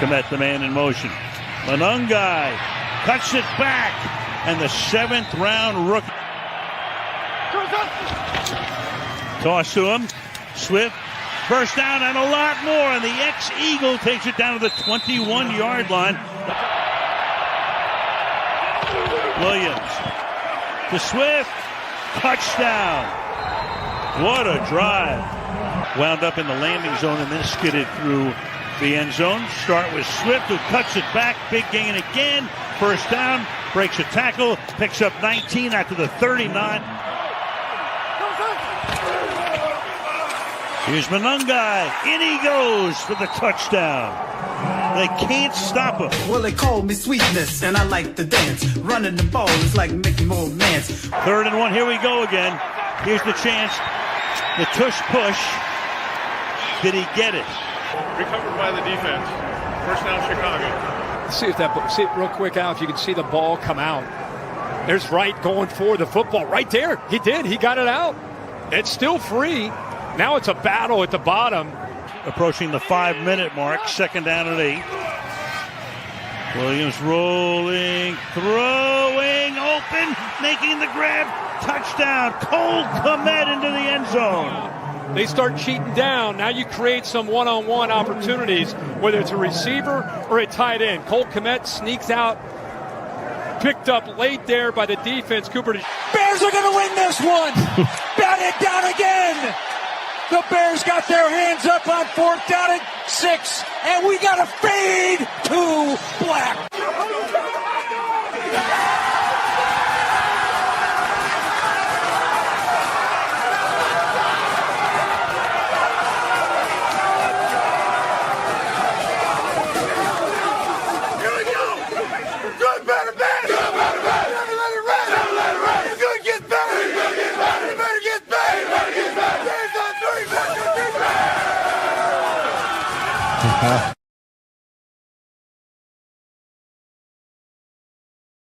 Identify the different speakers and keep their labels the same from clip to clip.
Speaker 1: Komet, the man in motion. Manungai cuts it back, and the 7th round rookie. Toss to him. Swift. First down and a lot more, and the ex-Eagle takes it down to the 21-yard line. Williams to Swift. Touchdown. What a drive. Wound up in the landing zone and then skidded through the end zone. Start with Swift, who cuts it back. Big gain again. First down. Breaks a tackle. Picks up 19 after the 39. Here's Manungai. In he goes for the touchdown. They can't stop him.
Speaker 2: Well, they call me sweetness, and I like to dance. Running the ball is like making more mans.
Speaker 1: 3rd and 1. Here we go again. Here's the chance. The tush push. Did he get it?
Speaker 3: Recovered by the defense. First down, Chicago.
Speaker 4: See it real quick, Al, if you can see the ball come out. There's Wright going for the football right there. He did. He got it out. It's still free. Now it's a battle at the bottom.
Speaker 1: Approaching the 5-minute mark. 2nd down and 8. Williams rolling, throwing, open, making the grab. Touchdown. Cole Komet into the end zone.
Speaker 4: They start cheating down. Now you create some one-on-one opportunities, whether it's a receiver or a tight end. Cole Komet sneaks out, picked up late there by the defense. Cooper.
Speaker 5: Bears are going to win this one. Bat it down again. The Bears got their hands up on 4th down and 6, and we got a fade to black.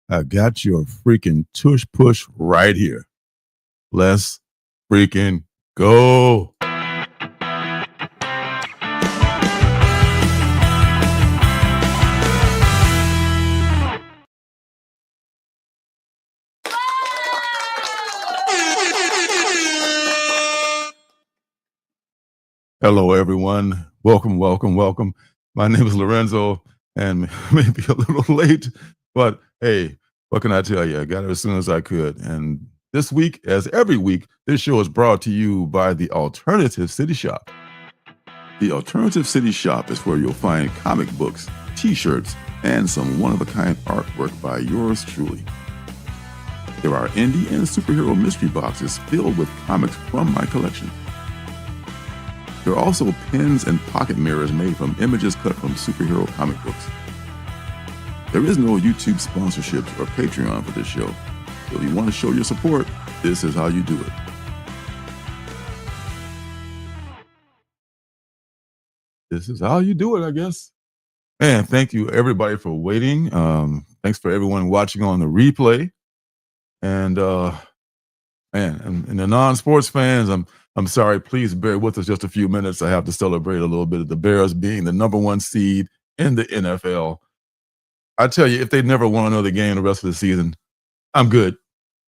Speaker 6: I got your freaking tush push right here. Let's freaking go. Hello, everyone. Welcome, welcome, welcome. My name is Lorenzo, and maybe a little late, but hey, what can I tell you? I got it as soon as I could. And this week, as every week, this show is brought to you by the Alternative City Shop. The Alternative City Shop is where you'll find comic books, t-shirts, and some one-of-a-kind artwork by yours truly. There are indie and superhero mystery boxes filled with comics from my collection. There are also pins and pocket mirrors made from images cut from superhero comic books. There is no YouTube sponsorships or Patreon for this show, so if you want to show your support, this is how you do it. This is how you do it, I guess. And thank you, everybody, for waiting. Thanks for everyone watching on the replay. And and the non-sports fans, I'm sorry, please bear with us just a few minutes. I have to celebrate a little bit of the Bears being the #1 seed in the NFL. I tell you, if they never won another game the rest of the season, I'm good.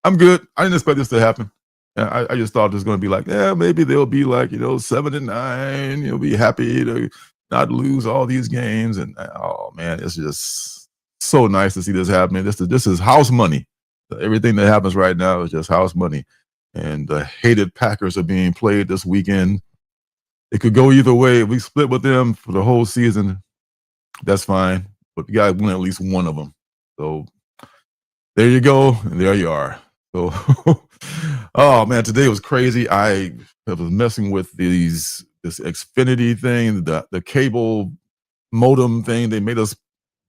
Speaker 6: I'm good. I didn't expect this to happen. I just thought it was going to be like, yeah, maybe they'll be like, 7-9. You'll be happy to not lose all these games. And oh man, it's just so nice to see this happening. This is house money. Everything that happens right now is just house money. And the hated Packers are being played this weekend. It could go either way. If we split with them for the whole season, that's fine. But you got to win at least one of them. So there you go. And there you are. So, oh man, today was crazy. I was messing with this Xfinity thing, the cable modem thing. They made us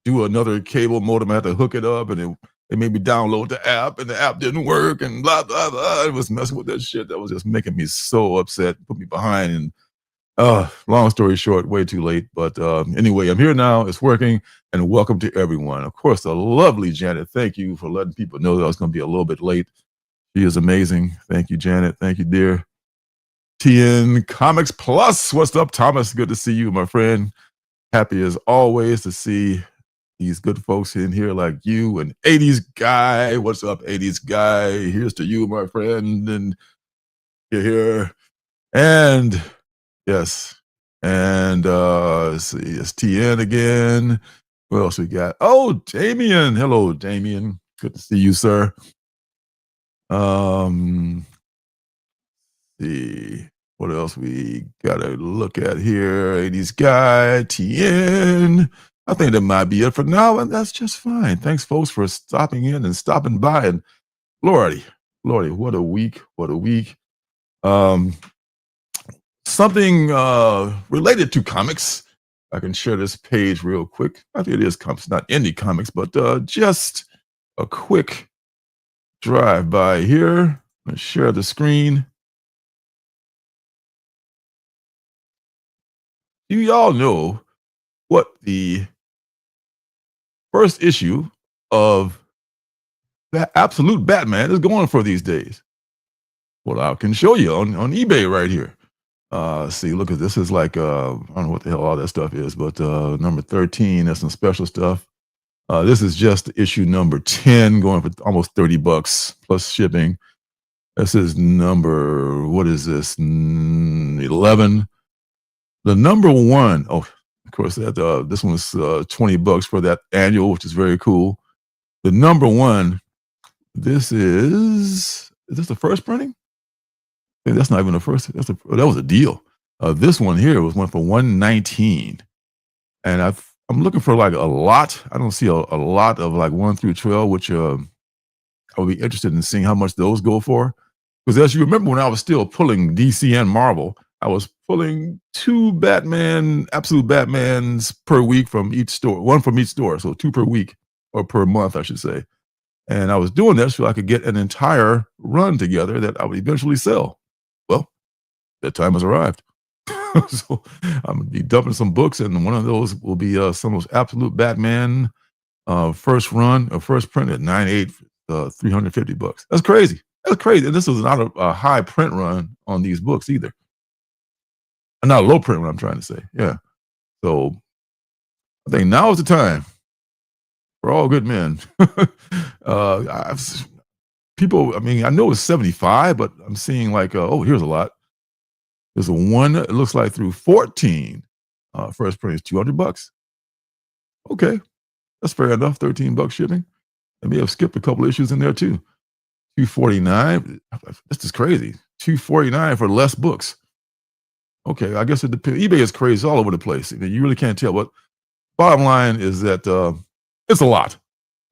Speaker 6: do another cable modem. I had to hook it up, and they made me download the app, and the app didn't work, and blah, blah, blah. It was messing with that shit. That was just making me so upset, put me behind. And long story short, way too late. But anyway, I'm here now. It's working, and welcome to everyone. Of course, the lovely Janet. Thank you for letting people know that I was going to be a little bit late. She is amazing. Thank you, Janet. Thank you, dear. TN Comics Plus. What's up, Thomas? Good to see you, my friend. Happy as always to see these good folks in here like you and 80s guy. What's up, 80s guy? Here's to you, my friend. And you're here. And yes. And let's see, it's TN again. What else we got? Oh, Damien. Hello, Damien. Good to see you, sir. See what else we gotta look at here. 80s guy, TN. I think that might be it for now, and that's just fine. Thanks, folks, for stopping in and stopping by. And Lordy, what a week! What a week! Something related to comics. I can share this page real quick. I think it is comics, not indie comics, but just a quick drive by here. Let's share the screen. Do y'all know what the first issue of Absolute Batman is going for these days? Well, I can show you on eBay right here. See, look at this. Is like I don't know what the hell all that stuff is, but number 13, that's some special stuff. This is just issue number 10, going for almost $30 plus shipping. This is number, what is this? 11. The number one, oh, of course, that this one's $20 for that annual, which is very cool. The number one, this is this the first printing? That's not even the first. That was a deal. This one here went for $119, and I'm looking for like a lot. I don't see a lot of like 1 through 12, which I would be interested in seeing how much those go for. Because as you remember, when I was still pulling DC and Marvel, I was pulling 2 Absolute Batmans per week from each store, 1 from each store, so 2 per week or per month, I should say. And I was doing this so I could get an entire run together that I would eventually sell. Well, that time has arrived. So I'm gonna be dumping some books, and one of those will be some of those Absolute Batman first run or first print at 9.8, $350. That's crazy. That's crazy. And this is not a high print run on these books either. Not a low print run, I'm trying to say. Yeah. So I think now is the time for all good men. People, I mean, I know it's 75, but I'm seeing like, oh, here's a lot. There's a one, it looks like through 14. First print is $200. Okay, that's fair enough. $13 shipping. I may have skipped a couple issues in there too. $249. This is crazy. $249 for less books. Okay, I guess it depends. eBay is crazy. It's all over the place. I mean, you really can't tell. But bottom line is that it's a lot.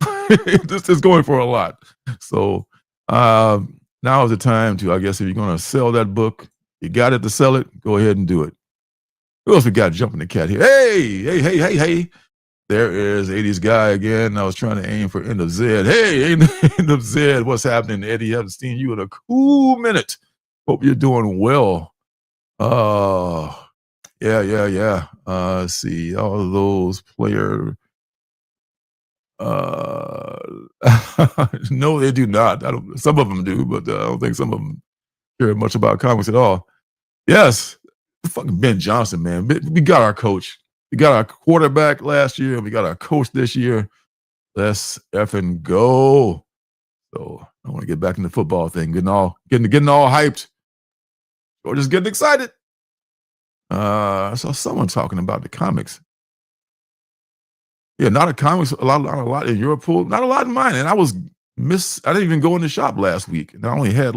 Speaker 6: It's going for a lot. So now is the time to, I guess, if you're going to sell that book, you got it to sell it, go ahead and do it. Who else we got jumping the cat here? Hey. There is 80s guy again. I was trying to aim for End of Z. Hey, End of Z. What's happening, Eddie? Haven't seen you in a cool minute. Hope you're doing well. Yeah. Let's see, all of those player. No, they do not. Some of them do, but I don't think some of them care much about comics at all. Yes, fucking Ben Johnson, man. We got our coach. We got our quarterback last year. We got our coach this year. Let's effing go. So I want to get back in the football thing. Getting all hyped. Or just getting excited. I saw someone talking about the comics. Yeah, not a comics, a lot in your pool, not a lot in mine. And I didn't even go in the shop last week. And I only had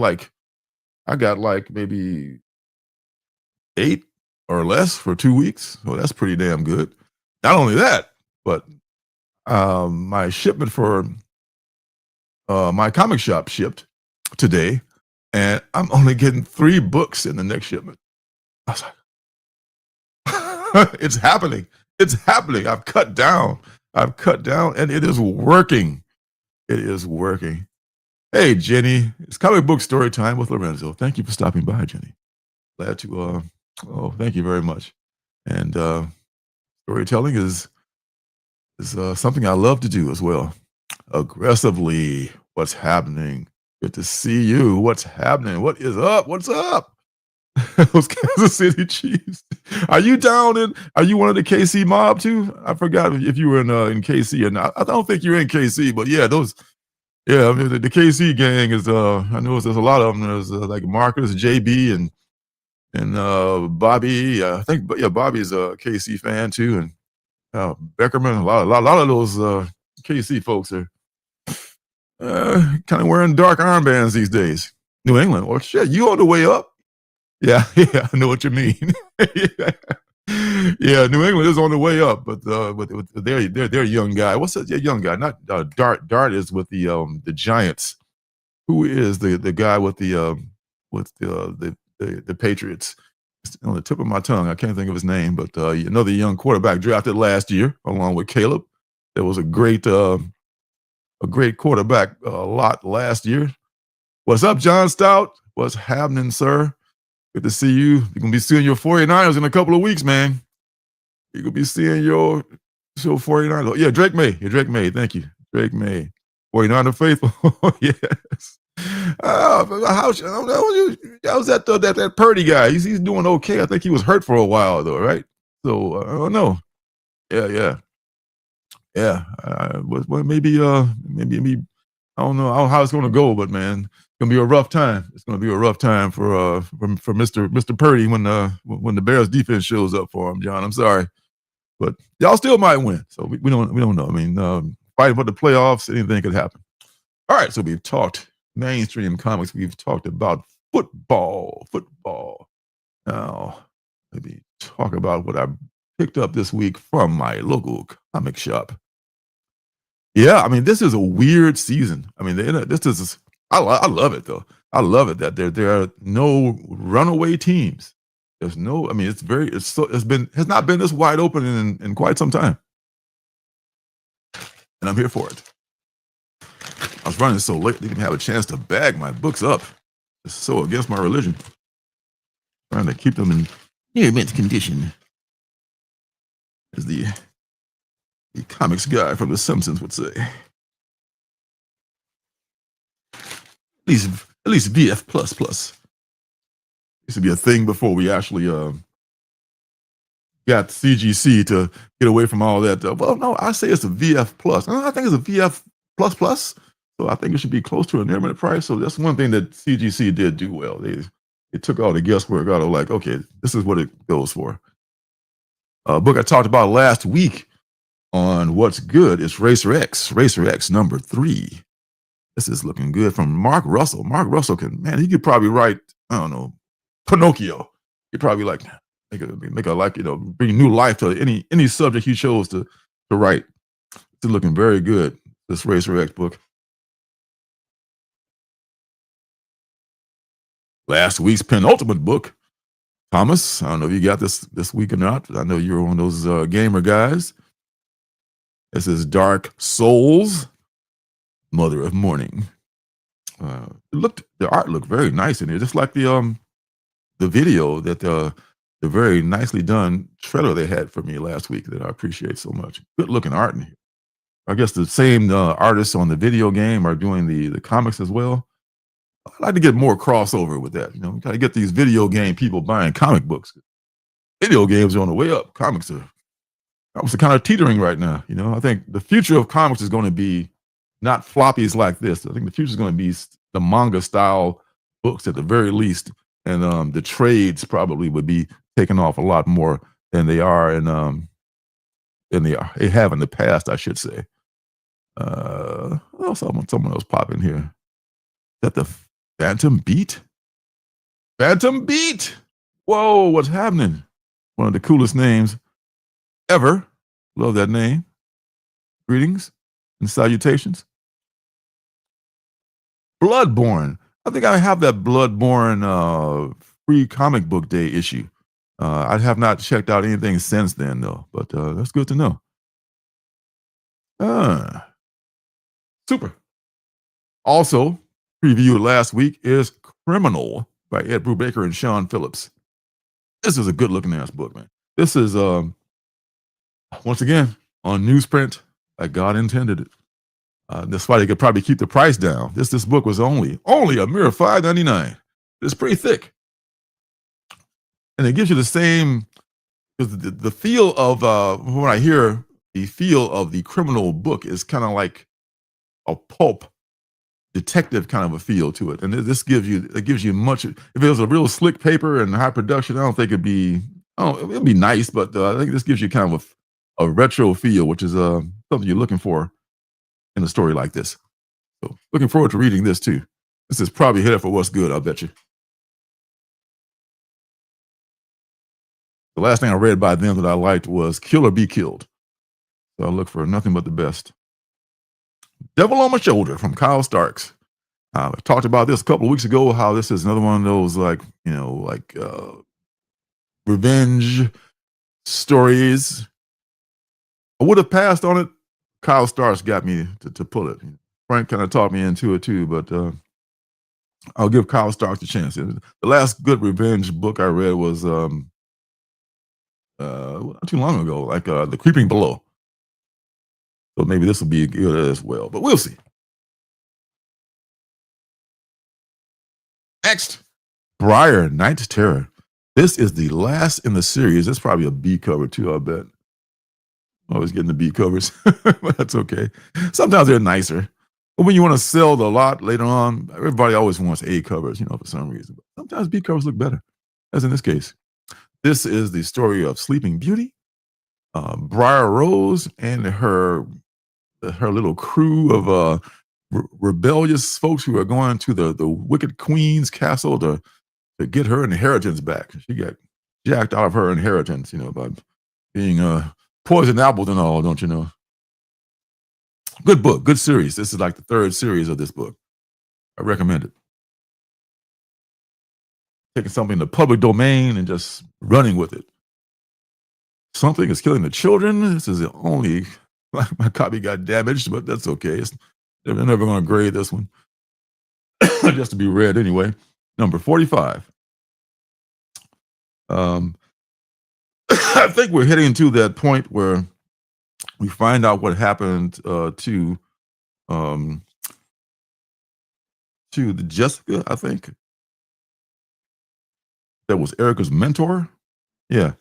Speaker 6: I got maybe 8 or less for 2 weeks. So that's pretty damn good. Not only that, but my shipment for my comic shop shipped today, and I'm only getting 3 books in the next shipment. I was like, it's happening. It's happening. I've cut down, and it is working. It is working. Hey, Jenny, it's comic book story time with Lorenzo. Thank you for stopping by, Jenny. Glad to, thank you very much. And storytelling is something I love to do as well. Aggressively, what's happening? Good to see you. What's happening? What is up? What's up? Those Kansas City Chiefs. Are you one of the KC mob too? I forgot if you were in KC or not. I don't think you're in KC, but yeah, I mean, the KC gang is, I know there's a lot of them. There's like Marcus, JB, and Bobby. I think, yeah, Bobby's a KC fan too, and Beckerman. A lot of those KC folks are kind of wearing dark armbands these days. New England, well, shit, you on the way up? Yeah, I know what you mean. Yeah, New England is on the way up, but with their young guy. What's that? Yeah, young guy, not Dart. Dart is with the Giants. Who is the guy with the Patriots? It's on the tip of my tongue. I can't think of his name, but another young quarterback drafted last year along with Caleb. There was a great quarterback lot last year. What's up, John Stout? What's happening, sir? Good to see you. You're going to be seeing your 49ers in a couple of weeks, man. You're going to be seeing your 49ers. Yeah, Drake May. Yeah, Drake May. Thank you. Drake May. 49er faithful. Yes. How's that Purdy guy? He's doing okay. I think he was hurt for a while, though, right? So, I don't know. Yeah. Well, maybe, I don't know how it's going to go, but man, it's going to be a rough time. It's going to be a rough time for Mr. Purdy when the Bears defense shows up for him, John. I'm sorry, but y'all still might win. So we don't know. I mean, fighting for the playoffs, anything could happen. All right, so we've talked mainstream comics. We've talked about football. Now, maybe talk about what I picked up this week from my local comic shop. Yeah, I mean, this is a weird season. I mean, I love it though. I love it that there are no runaway teams. There's no. I mean, has not been this wide open in quite some time, and I'm here for it. I was running so late, I didn't even have a chance to bag my books up. It's so against my religion. Trying to keep them in mint condition, as the comics guy from The Simpsons would say. At least VF plus. Used to be a thing before we actually got CGC to get away from all that. Well, no, I say it's a VF plus. I think it's a VF plus. So I think it should be close to an intermittent price. So that's one thing that CGC did do well. They took all the guesswork out of like, okay, this is what it goes for. A book I talked about last week on What's Good is Racer X number 3. This is looking good from Mark Russell. Mark Russell he could probably write, I don't know, Pinocchio. He'd probably like make a like, bring new life to any subject he chose to write. It's looking very good, this Racer X book. Last week's penultimate book, Thomas, I don't know if you got this week or not. I know you're one of those gamer guys. This is Dark Souls, Mother of Mourning. The art looked very nice in here, just like the video that the very nicely done trailer they had for me last week that I appreciate so much. Good looking art in here. I guess the same artists on the video game are doing the comics as well. I'd like to get more crossover with that. Got to get these video game people buying comic books. Video games are on the way up. Comics are kind of teetering right now. I think the future of comics is going to be not floppies like this. I think the future is going to be the manga style books at the very least, and the trades probably would be taking off a lot more than they are they have in the past, I should say. Someone else pop in here. Is that the Phantom Beat? Phantom Beat! Whoa, what's happening? One of the coolest names ever. Love that name. Greetings and salutations. Bloodborne. I think I have that Bloodborne free comic book day issue. I have not checked out anything since then, though, but that's good to know. Super. Also, previewed last week is Criminal by Ed Brubaker and Sean Phillips. This is a good-looking ass book, man. This is, once again, on newsprint like God intended it. That's why they could probably keep the price down. This book was only a mere $5.99. It's pretty thick. and it gives you the same, because the feel of when I hear the feel of the criminal book is kind of like a pulp detective kind of a feel to it, and this gives you much. If it was a real slick paper and high production, I don't think it'd be. Oh, it'd be nice, but I think this gives you kind of a retro feel, which is something you're looking for in a story like this. So, looking forward to reading this too. This is probably headed for what's good, I'll bet you. The last thing I read by them that I liked was Kill or Be Killed. So I look for nothing but the best. Devil on My Shoulder from Kyle Starks. I talked about this a couple of weeks ago, how this is another one of those revenge stories. I would have passed on it. Kyle Starks got me to pull it. Frank kind of talked me into it too, but I'll give Kyle Starks a chance. The last good revenge book I read was not too long ago, like The Creeping Below. So maybe this will be good as well, but we'll see. Next, Briar, Night's Terror. This is the last in the series. It's probably a B cover too, I bet. Always getting the B covers, but that's okay. Sometimes they're nicer. But when you want to sell the lot later on, everybody always wants A covers, for some reason. But sometimes B covers look better, as in this case. This is the story of Sleeping Beauty, Briar Rose, and her little crew of rebellious folks who are going to the Wicked Queen's castle to get her inheritance back. She got jacked out of her inheritance, by being poisoned apples and all, don't you know? Good book, good series. This is like the third series of this book. I recommend it. Taking something in the public domain and just running with it. Something is killing the children. This is the only, my copy got damaged, but that's okay. They're never going to grade this one. Just to be read anyway. Number 45. I think we're heading to that point where we find out what happened to the Jessica, I think. That was Erica's mentor. Yeah.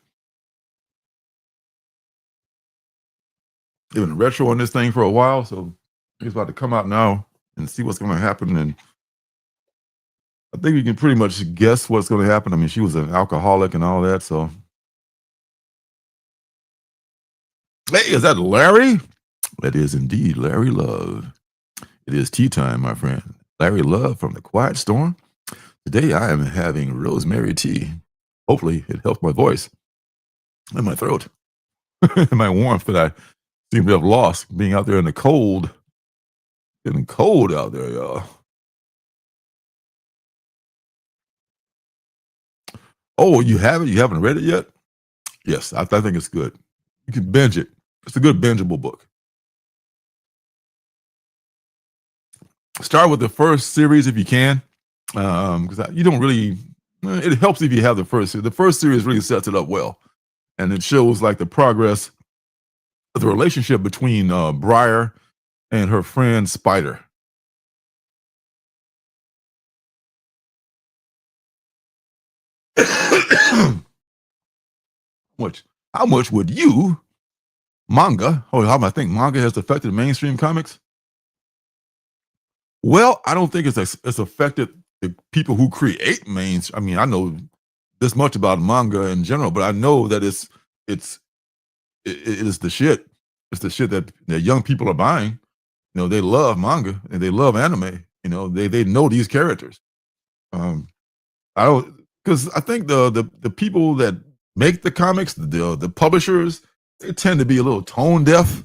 Speaker 6: They've been retro on this thing for a while, so it's about to come out now and see what's going to happen. And I think you can pretty much guess what's going to happen. I mean, she was an alcoholic and all that, so. Hey, is that Larry? That is indeed Larry Love. It is tea time, my friend. Larry Love from The Quiet Storm. Today I am having rosemary tea. Hopefully it helps my voice and my throat and my warmth that I seem to have lost being out there in the cold. Getting cold out there, y'all. Oh, you have it? You haven't read it yet? Yes, I think it's good. You can binge it. It's a good bingeable book. Start with the first series if you can, because you don't really. It helps if you have the first series. The first series really sets it up well, and it shows like the progress of the relationship between Briar and her friend Spider. How much would you manga? How I think manga has affected mainstream comics? Well, I don't think it's affected the people who create I mean, I know this much about manga in general, but I know that it is the shit. It's the shit that young people are buying. They love manga and they love anime. They know these characters. I don't, because I think the people that make the comics, the publishers, they tend to be a little tone deaf.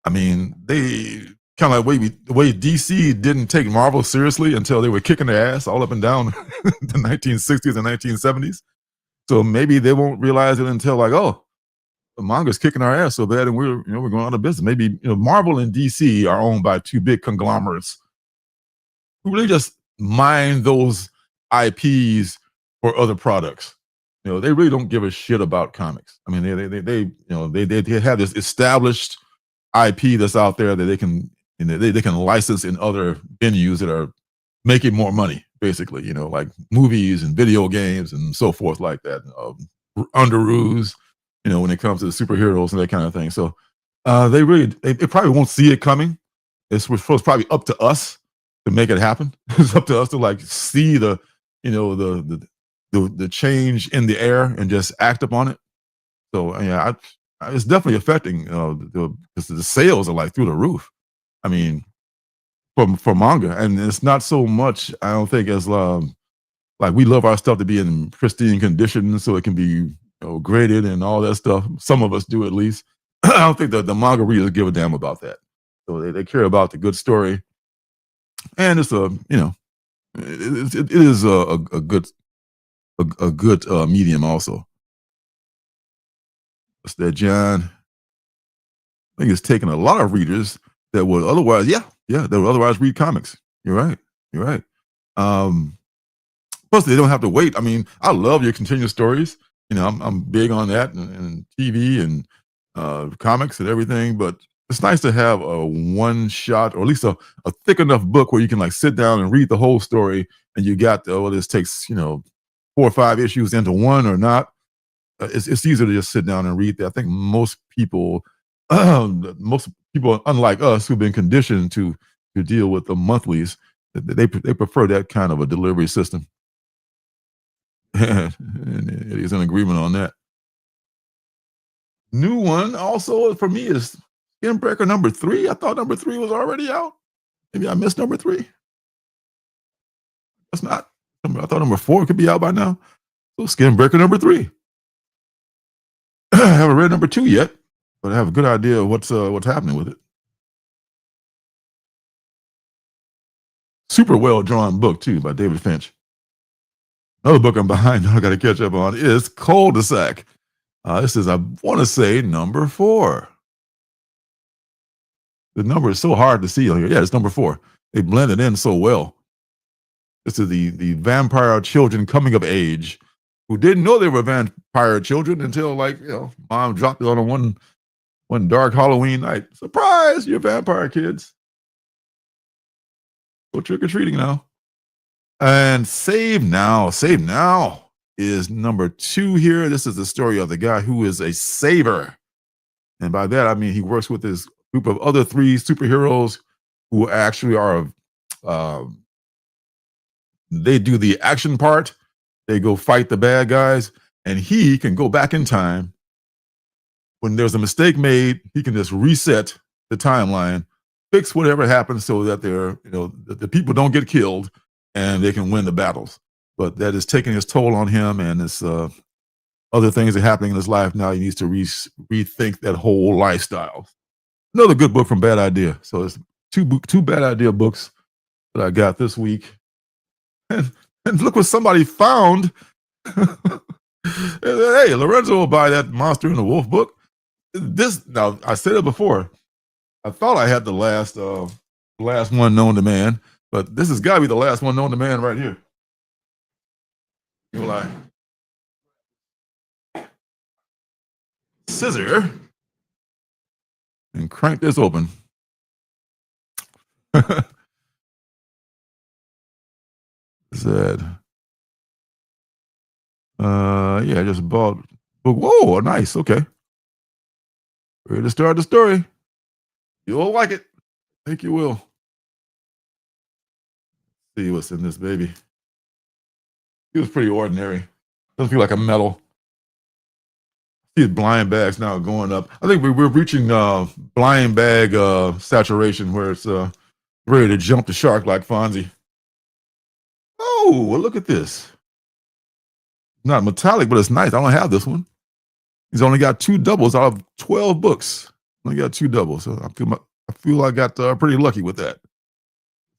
Speaker 6: I mean, they kind of like the way DC didn't take Marvel seriously until they were kicking their ass all up and down the 1960s and 1970s. So maybe they won't realize it until like, oh, the manga's kicking our ass so bad and we're going out of business. Maybe Marvel and DC are owned by two big conglomerates who really just mine those IPs for other products. They really don't give a shit about comics. I mean, they have this established IP that's out there that they can license in other venues that are making more money. basically, like movies and video games and so forth like that. Underoos, when it comes to the superheroes and that kind of thing. So they probably won't see it coming. It's probably up to us to make it happen. It's up to us to like see the change in the air and just act upon it. So yeah, it's definitely affecting because the sales are like through the roof. I mean, for manga, and it's not so much. I don't think as like we love our stuff to be in pristine condition so it can be graded and all that stuff. Some of us do at least. I don't think the manga readers give a damn about that. So they care about the good story, and it's it is a good medium also. What's that, John? I think it's taken a lot of readers that would otherwise, that would otherwise read comics. You're right. Plus, they don't have to wait. I mean, I love your continuous stories. I'm big on that and TV and comics and everything. But it's nice to have a one shot, or at least a thick enough book where you can like sit down and read the whole story, and you got whether this takes 4 or 5 issues into one or not. It's easier to just sit down and read that. I think most people, unlike us, who've been conditioned to deal with the monthlies, they prefer that kind of a delivery system. And Eddie's in agreement on that. New one also for me is Skinbreaker number 3. I thought number 3 was already out. Maybe I missed number 3. That's not. I thought number 4 could be out by now. So Skinbreaker number 3. I haven't read number 2 yet, but I have a good idea of what's happening with it. Super well drawn book too by David Finch. Another book I'm behind, I got to catch up on, is Cul-de-sac. This is, I want to say, number 4. The number is so hard to see on here. Yeah, it's number 4. They blend it in so well. This is the vampire children coming of age who didn't know they were vampire children until mom dropped it on them one dark Halloween night. Surprise, you're vampire kids. Go trick-or-treating now. And Save Now is number 2 here. This is the story of the guy who is a saver. And by that, I mean he works with this group of other 3 superheroes who actually are, they do the action part. They go fight the bad guys, and he can go back in time. When there's a mistake made, he can just reset the timeline, fix whatever happens so that the people don't get killed and they can win the battles. But that is taking its toll on him, and it's other things are happening in his life now. He needs to rethink that whole lifestyle. Another good book from Bad Idea. So it's two Bad Idea books that I got this week. And look what somebody found. Hey, Lorenzo will buy that Monster and the Wolf book. Now, I said it before. I thought I had the last one known to man, but this has got to be the last one known to man right here. You'll lie. Scissor and crank this open. Said, I just bought book. Whoa, nice. Okay, ready to start the story. You'll like it. I think you will. See what's in this baby. It was pretty ordinary. Doesn't feel like a medal. See blind bags now going up. I think we're reaching blind bag saturation where it's ready to jump the shark like Fonzie. Oh, well, look at this. Not metallic, but it's nice. I don't have this one. He's only got 2 doubles out of 12 books. Only got 2 doubles. So I feel I got pretty lucky with that.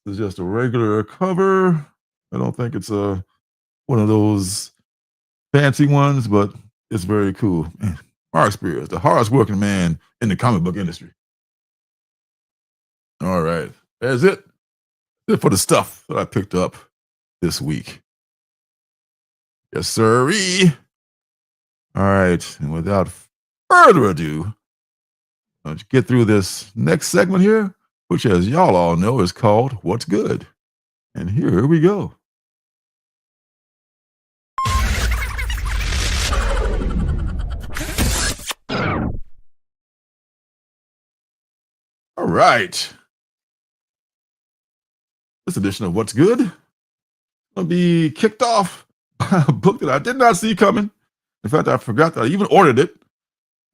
Speaker 6: This is just a regular cover. I don't think it's one of those fancy ones, but it's very cool. Man, Mark Spears, the hardest working man in the comic book industry. All right. That's it. That's it for the stuff that I picked up this week. Yes, sirree. All right. And without further ado, let's get through this next segment here, which, as y'all all know, is called What's Good. And here we go. right. This edition of What's Good will be kicked off by a book that I did not see coming. In fact, I forgot that I even ordered it.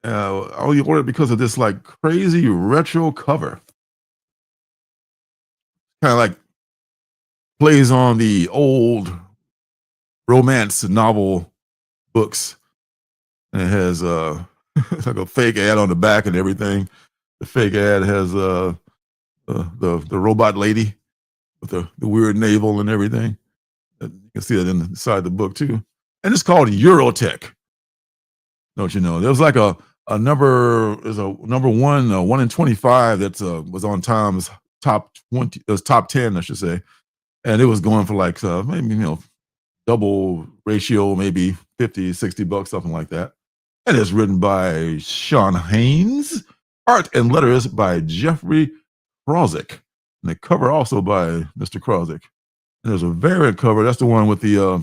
Speaker 6: I only ordered it because of this like crazy retro cover. Kind of like plays on the old romance novel books. And it has like a fake ad on the back and everything. The fake ad has the robot lady with the weird navel and everything. You can see that inside the book too. And it's called Eurotech. Don't you know? There was like a number, there's a number 1 in 25 that was on Time's top 20, it was top 10, I should say. And it was going for like maybe, double ratio, maybe $50-$60, something like that. And it's written by Sean Haynes, art and letters by Jeffrey Krozik, and the cover also by Mr. Krozik. And there's a variant cover. That's the one with the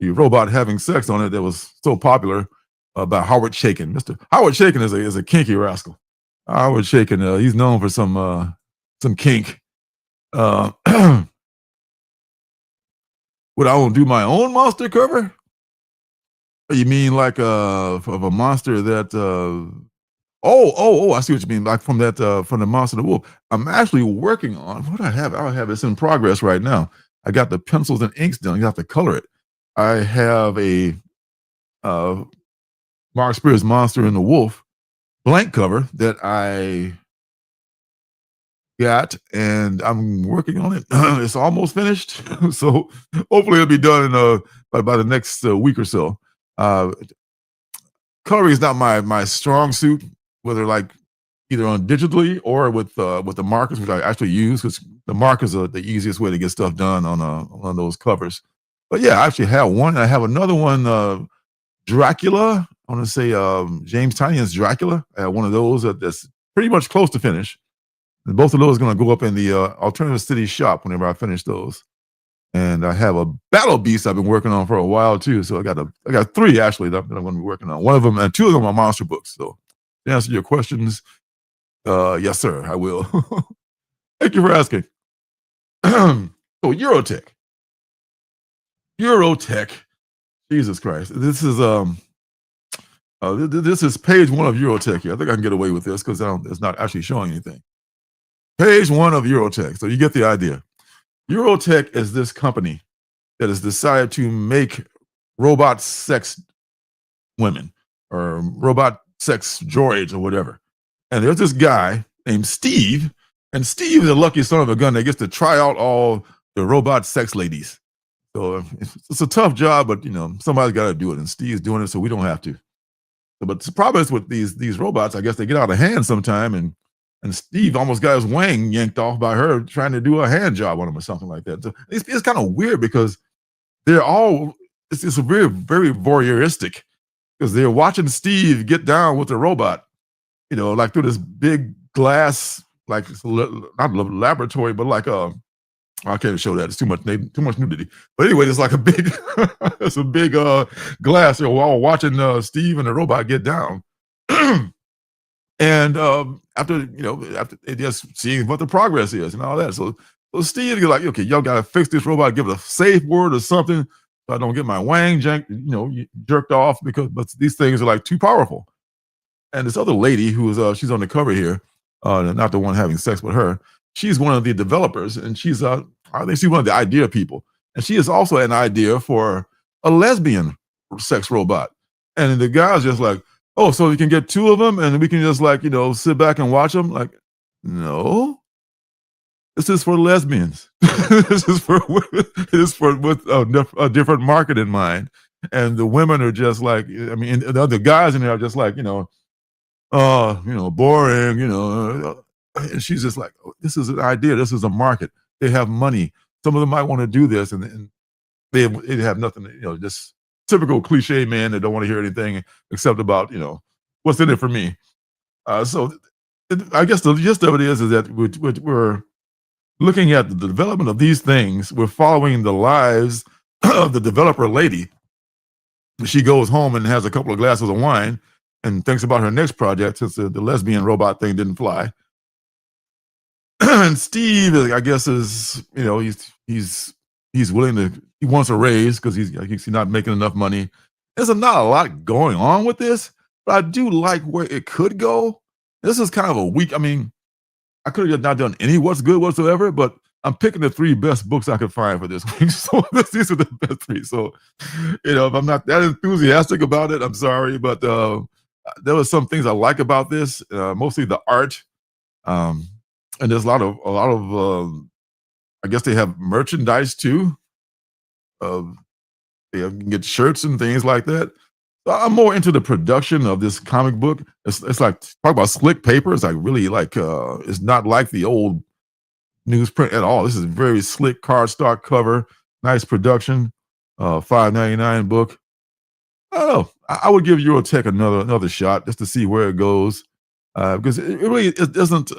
Speaker 6: robot having sex on it that was so popular by Howard Chaykin. Mr. Howard Chaykin is a kinky rascal. Howard Chaykin, he's known for some kink. Would I want to do my own monster cover? You mean like of a monster that I see what you mean, like from the Monster the Wolf. I'm actually working on what I have this in progress right now. I got the pencils and inks done. You have to color it. I have a Mark Spears Monster and the Wolf blank cover that I got, and I'm working on it. It's almost finished, so hopefully it'll be done by the next week or so. Coloring is not my strong suit, whether like either on digitally or with the markers, which I actually use, because the markers are the easiest way to get stuff done on those covers. But yeah, I actually have one. I have another one, Dracula. I want to say James Tynion's Dracula. I have one of those that's pretty much close to finish. And both of those are going to go up in the Alternative City shop whenever I finish those. And I have a Battle Beast I've been working on for a while too. So I got 3 actually that I'm going to be working on. One of them and 2 of them are monster books. So to answer your questions, yes, sir, I will. Thank you for asking. So Eurotech. Jesus Christ. This is this is page 1 of Eurotech here. I think I can get away with this because it's not actually showing anything. Page 1 of Eurotech. So you get the idea. Eurotech is this company that has decided to make robot sex women or robot sex droids or whatever. And there's this guy named Steve, and Steve is a lucky son of a gun that gets to try out all the robot sex ladies. So it's a tough job, but somebody's got to do it, and Steve's doing it, so we don't have to. But the problem is with these robots, I guess they get out of hand sometime, and Steve almost got his wang yanked off by her trying to do a hand job on him or something like that. So it's kind of weird because it's very, very voyeuristic because they're watching Steve get down with the robot, like through this big glass, like not a laboratory, but like I can't show that. It's too much nudity. But anyway, it's like a big, it's a big glass. They're all watching Steve and the robot get down. And after they just seeing what the progress is and all that. So Steve, you're like, okay, y'all got to fix this robot, give it a safe word or something so I don't get my wang jerked off but these things are like too powerful. And this other lady she's on the cover here, not the one having sex with her. She's one of the developers, and she's I think she's one of the idea people. And she is also an idea for a lesbian sex robot. And the guy's just like, oh, so we can get 2 of them and we can just sit back and watch them? Like, no. This is for lesbians. This is with a different market in mind. And the women are just like, the other guys in there are just like, boring, and she's just like, oh, this is an idea. This is a market. They have money. Some of them might want to do this, and they have nothing, just typical cliche man that don't want to hear anything except about, what's in it for me. So I guess the gist of it is that we're looking at the development of these things. We're following the lives of the developer lady. She goes home and has a couple of glasses of wine and thinks about her next project since the lesbian robot thing didn't fly. And Steve, I guess, is he's willing to, he wants a raise because he's not making enough money. There's not a lot going on with this, but I do like where it could go. This is kind of a weak. I mean, I could have not done any what's good whatsoever, but I'm picking the 3 best books I could find for this week. So these are the best 3. So, if I'm not that enthusiastic about it, I'm sorry, but there were some things I like about this, mostly the art, and there's a lot of I guess they have merchandise too. They can get shirts and things like that. So I'm more into the production of this comic book. It's like, talk about slick paper. It's like really like it's not like the old newsprint at all. This is very slick cardstock cover, nice production, $5.99 book. I don't know. I would give Eurotech another shot just to see where it goes, because it doesn't.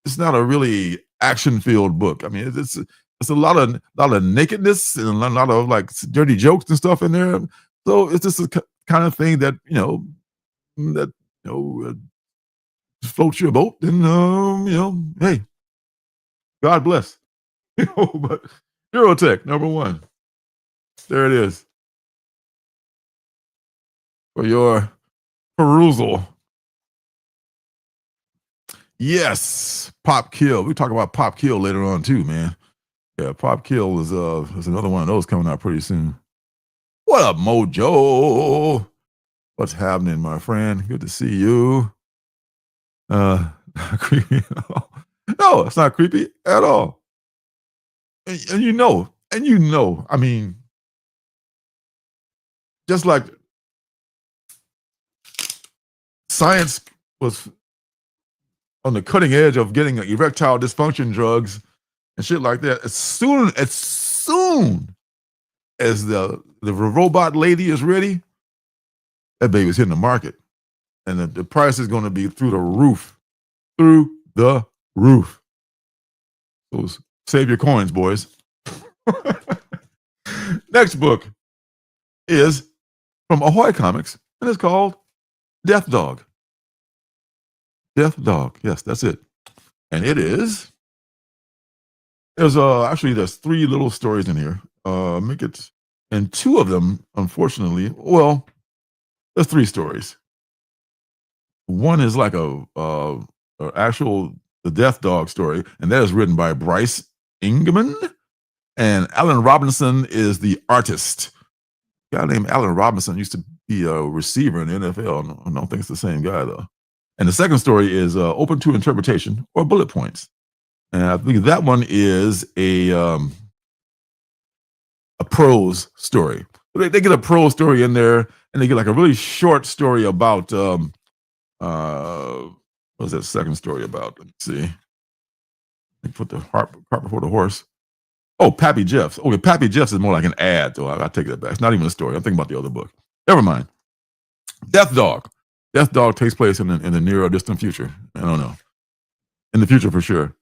Speaker 6: It's not a really action filled book. I mean, it's a lot of nakedness and a lot of like dirty jokes and stuff in there. So it's just a kind of thing that floats your boat, and hey, God bless. But Eurotech #1. There it is for your perusal. Yes, Pop Kill. We talk about Pop Kill later on too, man. Yeah, Pop Kill is another one of those coming out pretty soon. What up, Mojo? What's happening, my friend? Good to see you. Creepy. No, it's not creepy at all. And you know, I mean, just like science was on the cutting edge of getting erectile dysfunction drugs and shit like that, as soon as the robot lady is ready, that baby's hitting the market. And the price is going to be through the roof. Through the roof. So save your coins, boys. Next book is from Ahoy Comics, and it's called Death Dog. Death Dog. Yes, that's it. And it is. There's 3 little stories in here. And 2 of them, unfortunately, well, there's 3 stories. One is like the Death Dog story, and that is written by Bryce Ingeman, and Alan Robinson is the artist. A guy named Alan Robinson used to be a receiver in the NFL. I don't think it's the same guy though. And the second story is Open to Interpretation or Bullet Points, and I think that one is a prose story. They get a prose story in there, and they get like a really short story about what's that second story about? Let me see. They put the cart before the horse. Oh, Pappy Jeffs. Okay, Pappy Jeffs is more like an ad, so I take that back. It's not even a story. I'm thinking about the other book. Never mind. Death Dog. Death Dog takes place in the near or distant future. I don't know. In the future for sure.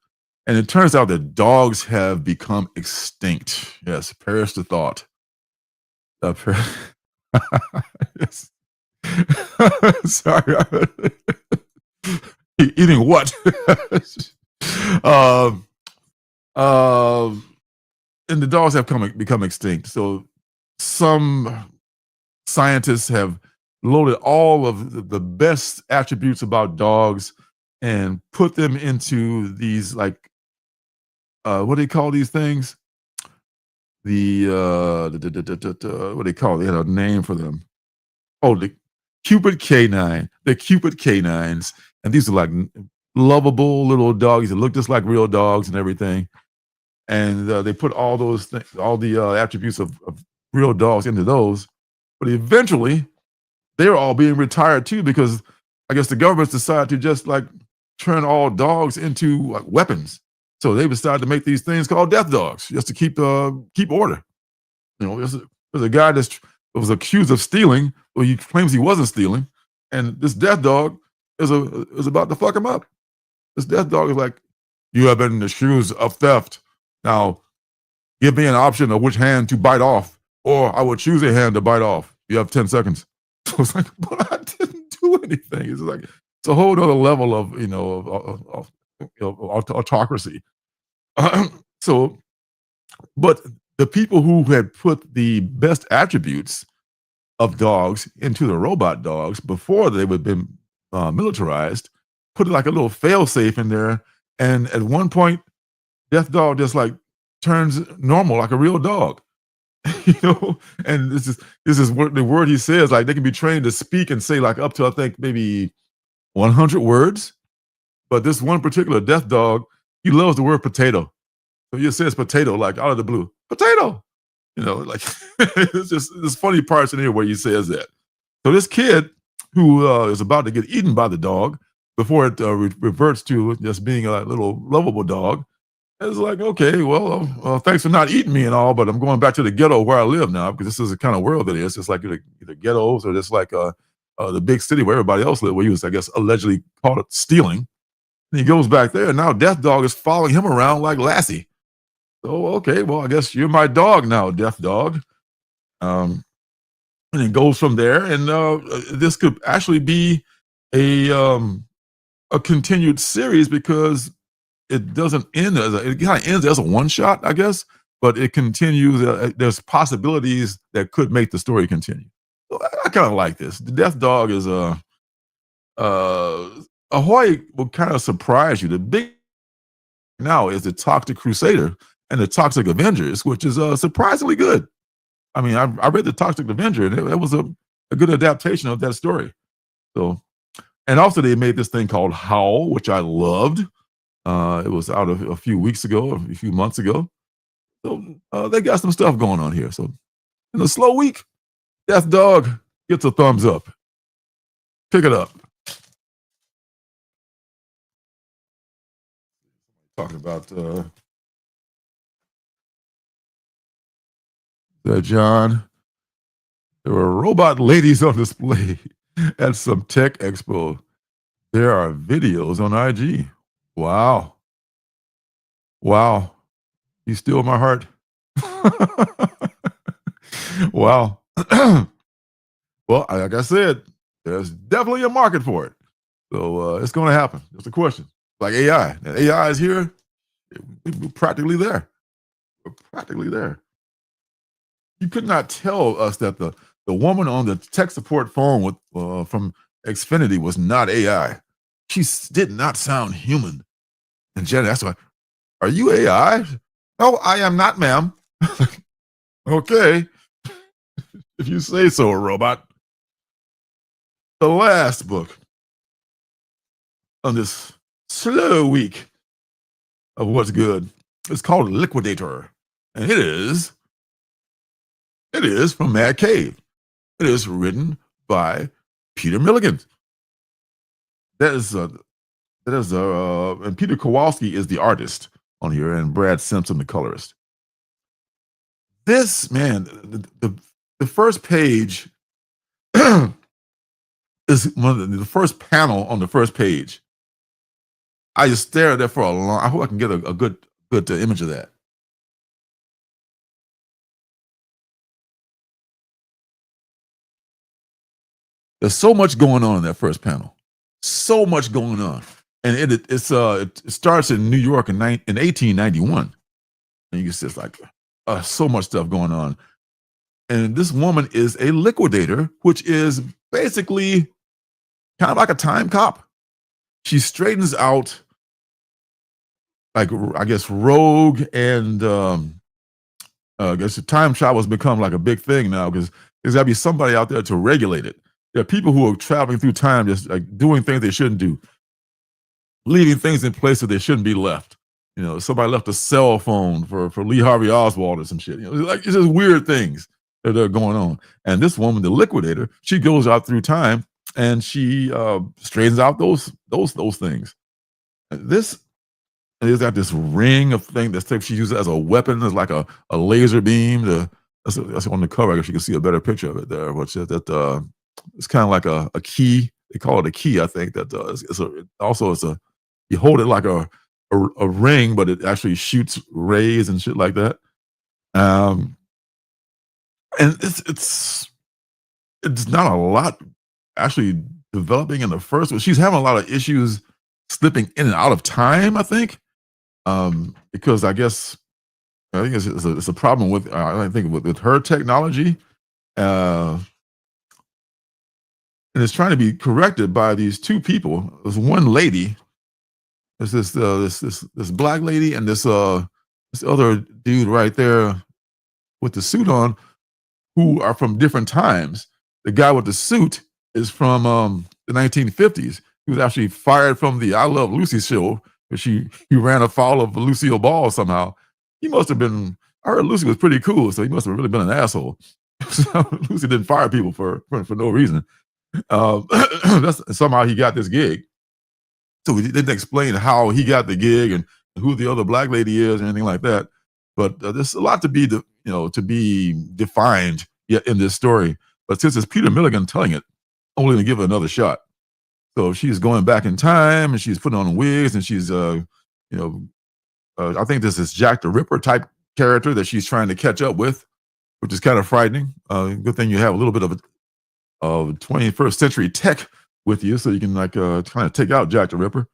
Speaker 6: And it turns out that dogs have become extinct. Yes, perish the thought. Yes. Sorry. Eating what? And the dogs have become extinct. So some scientists have loaded all of the best attributes about dogs and put them into these like what do they call these things? What do they call it? They had a name for them. Oh, the Cupid Canine. The Cupid Canines. And these are like lovable little dogs that look just like real dogs and everything. And they put all those things, all the attributes of real dogs into those. But eventually, they're all being retired too, because I guess the government's decided to just like turn all dogs into like weapons. So they decided to make these things called death dogs just to keep order. You know, there's a guy that was accused of stealing. Well, he claims he wasn't stealing, and this death dog is about to fuck him up. This death dog is like, you have been accused of theft. Now, give me an option of which hand to bite off, or I will choose a hand to bite off. You have 10 seconds. So it's like, but I didn't do anything. It's like, it's a whole other level of, autocracy. So, but the people who had put the best attributes of dogs into the robot dogs before they would have been militarized, put like a little fail safe in there. And at one point, Death Dog just like turns normal, like a real dog. And this is what the word he says, like they can be trained to speak and say like up to, I think, maybe 100 words. But this one particular Death Dog, he loves the word potato. So he says potato like out of the blue, potato. Like it's just there's funny parts in here where he says that. So this kid who is about to get eaten by the dog before it reverts to just being a little lovable dog, is like, okay, well, thanks for not eating me and all, but I'm going back to the ghetto where I live now because this is the kind of world it is. It's like either ghettos or just like the big city where everybody else lived, where he was, I guess, allegedly caught stealing. And he goes back there, and now Death Dog is following him around like Lassie. So, okay, well, I guess you're my dog now, Death Dog. And it goes from there, and this could actually be a continued series because it doesn't end it kind of ends as a one shot, I guess, but it continues. There's possibilities that could make the story continue. So I kind of like this. The Death Dog is Ahoy will kind of surprise you. The big now is the Toxic Crusader and the Toxic Avengers, which is surprisingly good. I mean, I read the Toxic Avenger, and it was a good adaptation of that story. So, and also they made this thing called Howl, which I loved. It was out a few weeks ago, a few months ago. So they got some stuff going on here. So in a slow week, Death Dog gets a thumbs up. Pick it up. Talking about John. There were robot ladies on display at some tech expo. There are videos on IG. Wow. You steal my heart. Wow. Well, like I said, there's definitely a market for it. So it's going to happen. That's the question. Like AI. And AI is here. We're practically there. You could not tell us that the woman on the tech support phone with from Xfinity was not AI. She did not sound human. And Jen asked her, "Are you AI?" "No, I am not, ma'am." Okay. If you say so, robot. The last book on this slow week of what's good is called Liquidator. And it is from Mad Cave. It is written by Peter Milligan. And Peter Kowalski is the artist on here, and Brad Simpson the colorist. This, man, the first page is one of the first panel on the first page. I just stared at that for a long. I hope I can get a good image of that. There's so much going on in that first panel. So much going on, and it starts in New York in 1891, and you can see it's like so much stuff going on. And this woman is a liquidator, which is basically kind of like a time cop. She straightens out, like, I guess, rogue and I guess the time travel has become like a big thing now because there's got to be somebody out there to regulate it. There are people who are traveling through time just like doing things they shouldn't do, leaving things in places they shouldn't be left. Somebody left a cell phone for Lee Harvey Oswald or some shit. It's just weird things that are going on. And this woman, the liquidator, she goes out through time and she straightens out those things. This has got this ring of thing that she uses as a weapon. It's like a laser beam. That's on the cover. I guess you can see a better picture of it there. Which is that it's kind of like a key. They call it a key, I think. That you hold it like a ring, but it actually shoots rays and shit like that. And it's not a lot actually developing in the first one. She's having a lot of issues slipping in and out of time, I think. Because I think it's a problem with I think with her technology, and it's trying to be corrected by these two people. There's one lady, there's this black lady, and this other dude right there with the suit on, who are from different times. The guy with the suit is from the 1950s. He was actually fired from the I Love Lucy show, because he ran afoul of Lucille Ball somehow. He must have been. I heard Lucy was pretty cool, so he must have really been an asshole. So Lucy didn't fire people for no reason. Somehow he got this gig. So we didn't explain how he got the gig and who the other black lady is or anything like that. But there's a lot to be defined yet in this story. But since it's Peter Milligan telling it, I'm only going to give it another shot. So she's going back in time and she's putting on wigs and she's, I think this is Jack the Ripper type character that she's trying to catch up with, which is kind of frightening. Good thing you have a little bit of 21st century tech with you, so you can kind of take out Jack the Ripper.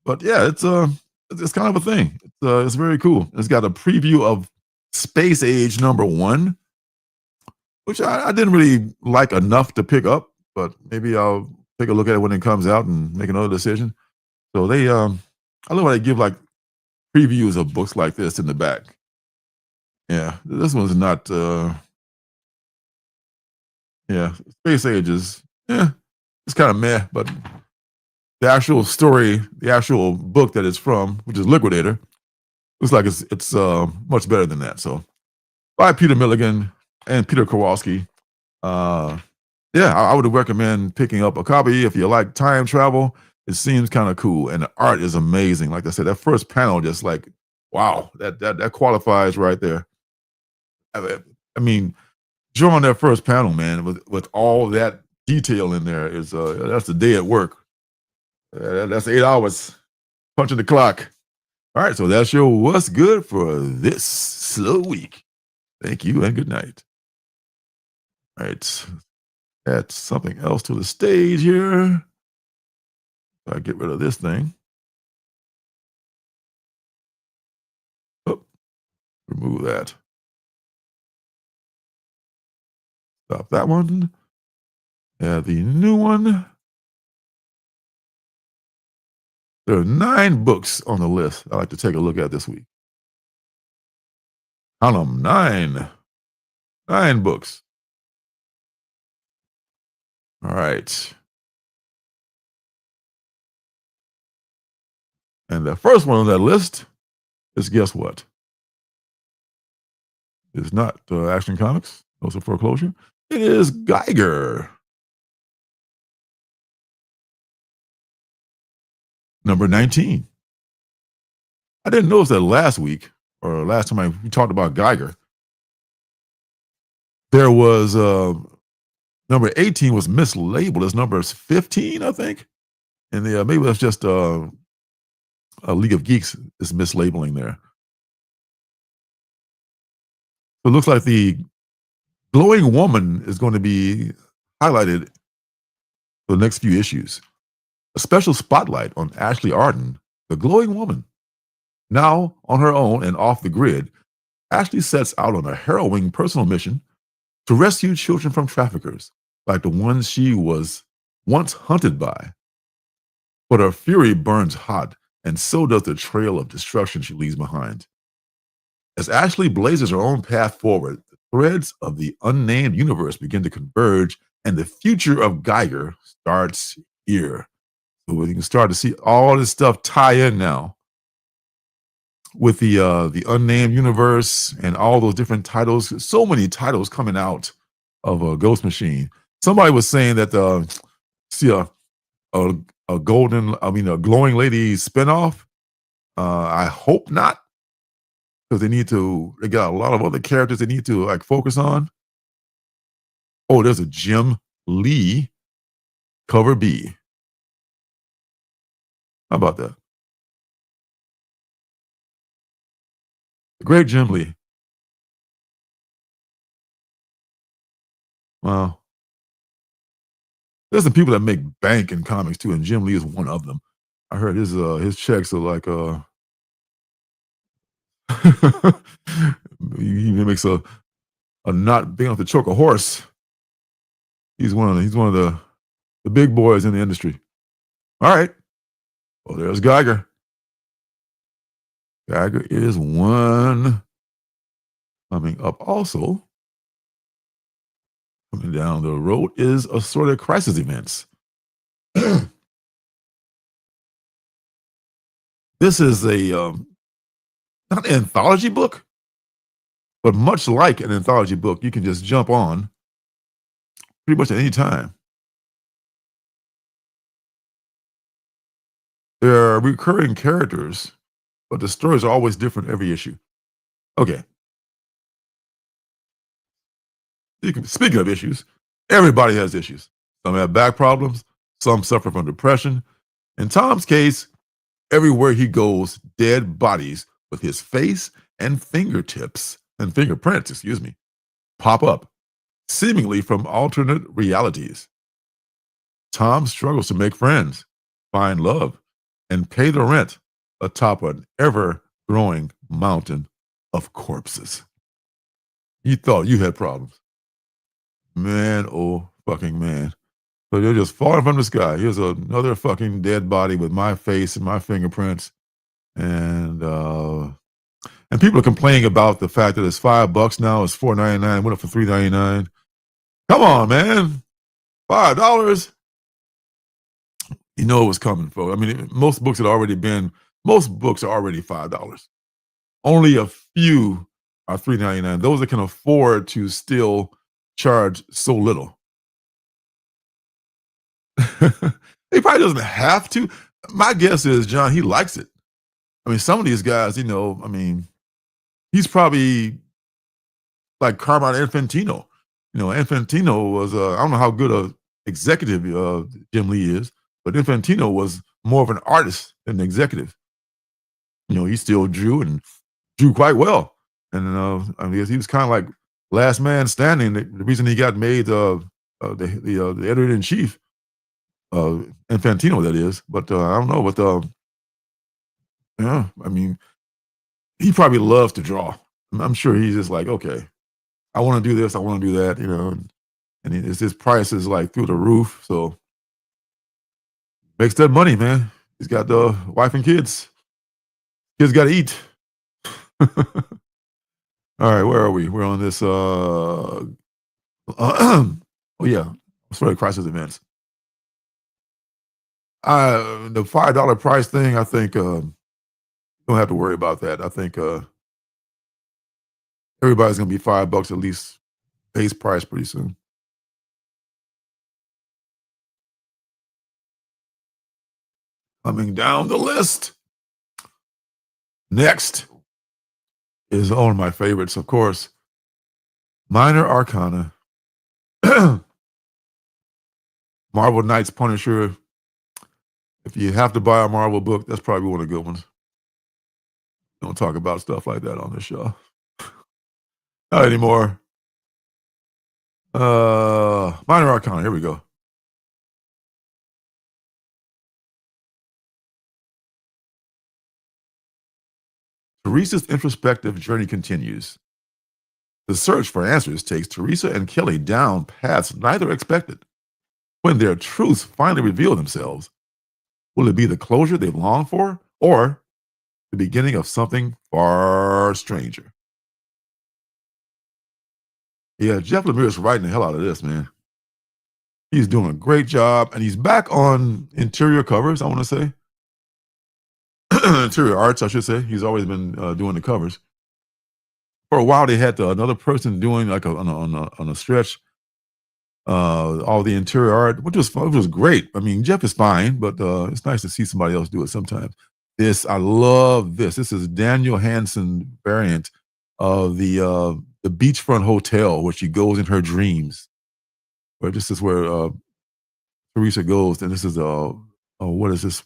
Speaker 6: But yeah, it's kind of a thing. It's very cool. It's got a preview of Space Age #1, which I didn't really like enough to pick up, but maybe I'll take a look at it when it comes out and make another decision. So they, I love how they give like previews of books like this in the back. Yeah, this one's not. Space Age is, it's kind of meh, but the actual story, the actual book that it's from, which is Liquidator, looks like it's much better than that. So, by Peter Milligan and Peter Kowalski. I would recommend picking up a copy if you like time travel. It seems kind of cool, and the art is amazing. Like I said, that first panel, just like, wow, that qualifies right there. I mean, drawing that first panel, man, with all that detail in there is that's a day at work. That's 8 hours punching the clock. All right, so that's your what's good for this slow week. Thank you and good night. All right, add something else to the stage here. I get rid of this thing. Oh, remove that. Stop that one. Add the new one. There are 9 books on the list I like to take a look at this week. Count them, 9. 9 books. All right. And the first one on that list is, guess what? It's not Action Comics, also Foreclosure. It is Geiger. Number 19. I didn't notice that last week, or last time we talked about Geiger. There was number 18 was mislabeled as number 15, I think. And maybe that's just a League of Geeks is mislabeling there. So it looks like the glowing woman is going to be highlighted for the next few issues. A special spotlight on Ashley Arden, the glowing woman. Now on her own and off the grid, Ashley sets out on a harrowing personal mission to rescue children from traffickers like the ones she was once hunted by. But her fury burns hot, and so does the trail of destruction she leaves behind. As Ashley blazes her own path forward, the threads of the unnamed universe begin to converge, and the future of Geiger starts here. So we can start to see all this stuff tie in now with the unnamed universe and all those different titles. So many titles coming out of Ghost Machine. Somebody was saying that see a glowing lady spinoff. I hope not, because they got a lot of other characters they need to like focus on. Oh, there's a Jim Lee cover B. How about that? The great Jim Lee. Wow. There's some people that make bank in comics too, and Jim Lee is one of them. I heard his checks are like he makes a knot big enough to choke a horse. He's one of the big boys in the industry. All right. Well, there's Geiger. Geiger is one. Coming up also, coming down the road is assorted crisis events. This is a not an anthology book, but much like an anthology book, you can just jump on pretty much at any time. There are recurring characters, but the stories are always different every issue. Okay. Speaking of issues, everybody has issues. Some have back problems, some suffer from depression. In Tom's case, everywhere he goes, dead bodies with his face and fingerprints, pop up, seemingly from alternate realities. Tom struggles to make friends, find love, and pay the rent atop an ever-growing mountain of corpses. You thought you had problems. Man, oh fucking man. So they're just falling from the sky. Here's another fucking dead body with my face and my fingerprints. And people are complaining about the fact that it's $5 now, it's $4.99, went up for $3.99. Come on, man. $5. You know it was coming, folks. I mean, most books are already $5. Only a few are $3.99. Those that can afford to still charge so little. He probably doesn't have to. My guess is, John, he likes it. I mean, some of these guys, he's probably like Carmine Infantino. Infantino was, I don't know how good a executive Jim Lee is, but Infantino was more of an artist than an executive. He still drew and drew quite well. And I guess he was kind of like last man standing. The reason he got made the editor-in-chief, Infantino, that is. But I don't know. But he probably loves to draw. I'm sure he's just like, okay, I want to do this, I want to do that, and his price is like through the roof. So makes that money, man. He's got the wife and kids. Kids got to eat. All right, where are we? We're on this. Oh yeah, sorry, crisis events. The $5 price thing, I think don't have to worry about that. I think everybody's gonna be $5 at least base price pretty soon. Coming down the list. Next is one of my favorites, of course. Minor Arcana. Marvel Knights Punisher. If you have to buy a Marvel book, that's probably one of the good ones. Don't talk about stuff like that on this show. Not anymore. Minor Arcana, here we go. Teresa's introspective journey continues. The search for answers takes Teresa and Kelly down paths neither expected. When their truths finally reveal themselves, will it be the closure they've longed for, or the beginning of something far stranger? Yeah, Jeff Lemire's writing the hell out of this, man. He's doing a great job, and he's back on interior covers, I want to say. Interior arts, I should say. He's always been doing the covers. For a while, they had another person doing like on a stretch all the interior art, which was great. I mean, Jeff is fine, but it's nice to see somebody else do it sometimes. I love this. This is Daniel Hansen variant of the beachfront hotel where she goes in her dreams. Where this is where Teresa goes, and this is what is this?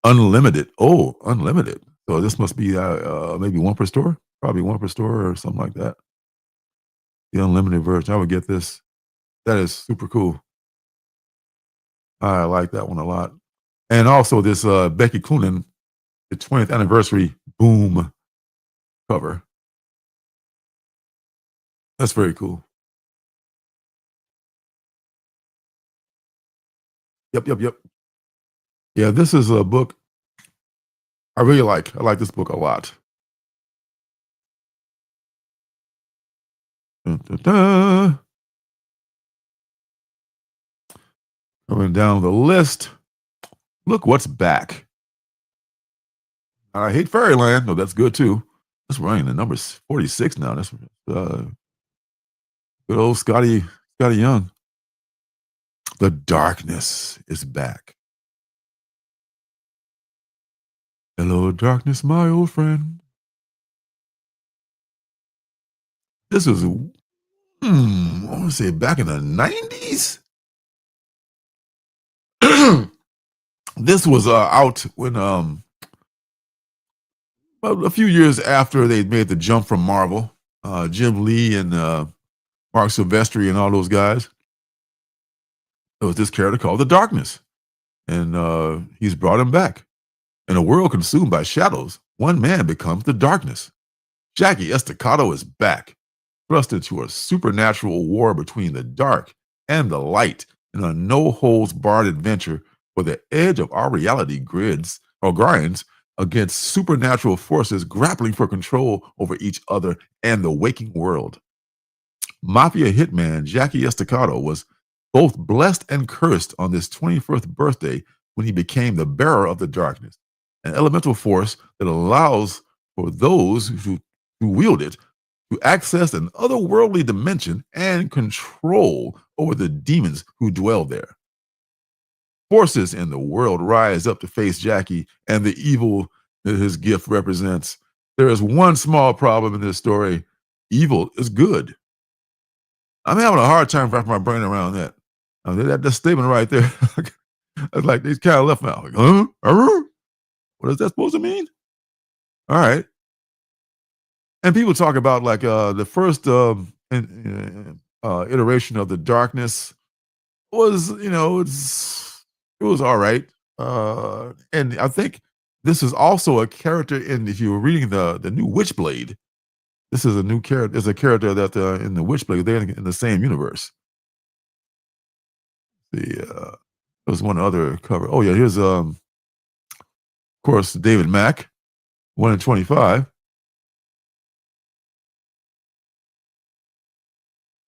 Speaker 6: Unlimited. Oh, unlimited. So this must be maybe one per store, probably one per store or something like that. The unlimited version. I would get this. That is super cool. I like that one a lot. And also this Becky Cloonan, the 20th anniversary Boom cover. That's very cool. Yep. Yeah, this is a book I really like. I like this book a lot. Dun, dun, dun. Going down the list. Look what's back. I Hate Fairyland. No, that's good too. That's running the number's 46 now. That's good old Scotty Young. The Darkness is back. Hello, darkness, my old friend. This was, I want to say back in the 90s. This was out when a few years after they'd made the jump from Marvel. Jim Lee and Mark Silvestri and all those guys. There was this character called the Darkness, and he's brought him back. In a world consumed by shadows, one man becomes the Darkness. Jackie Estacado is back, thrust into a supernatural war between the dark and the light in a no-holds-barred adventure where the edge of our reality grinds against supernatural forces grappling for control over each other and the waking world. Mafia hitman Jackie Estacado was both blessed and cursed on this 21st birthday when he became the bearer of the darkness, an elemental force that allows for those who wield it to access an otherworldly dimension and control over the demons who dwell there. Forces in the world rise up to face Jackie and the evil that his gift represents. There is one small problem in this story. Evil is good. I'm having a hard time wrapping my brain around that. That statement right there. It's like they kind of left me out. Like, huh? What is that supposed to mean? All right. And people talk about like the first iteration of the Darkness was, it was all right. And I think this is also a character if you were reading the new Witchblade, this is a new character. There's a character that in the Witchblade, they're in the same universe. There was one other cover. Oh yeah, here's of course David Mack, 1 in 25.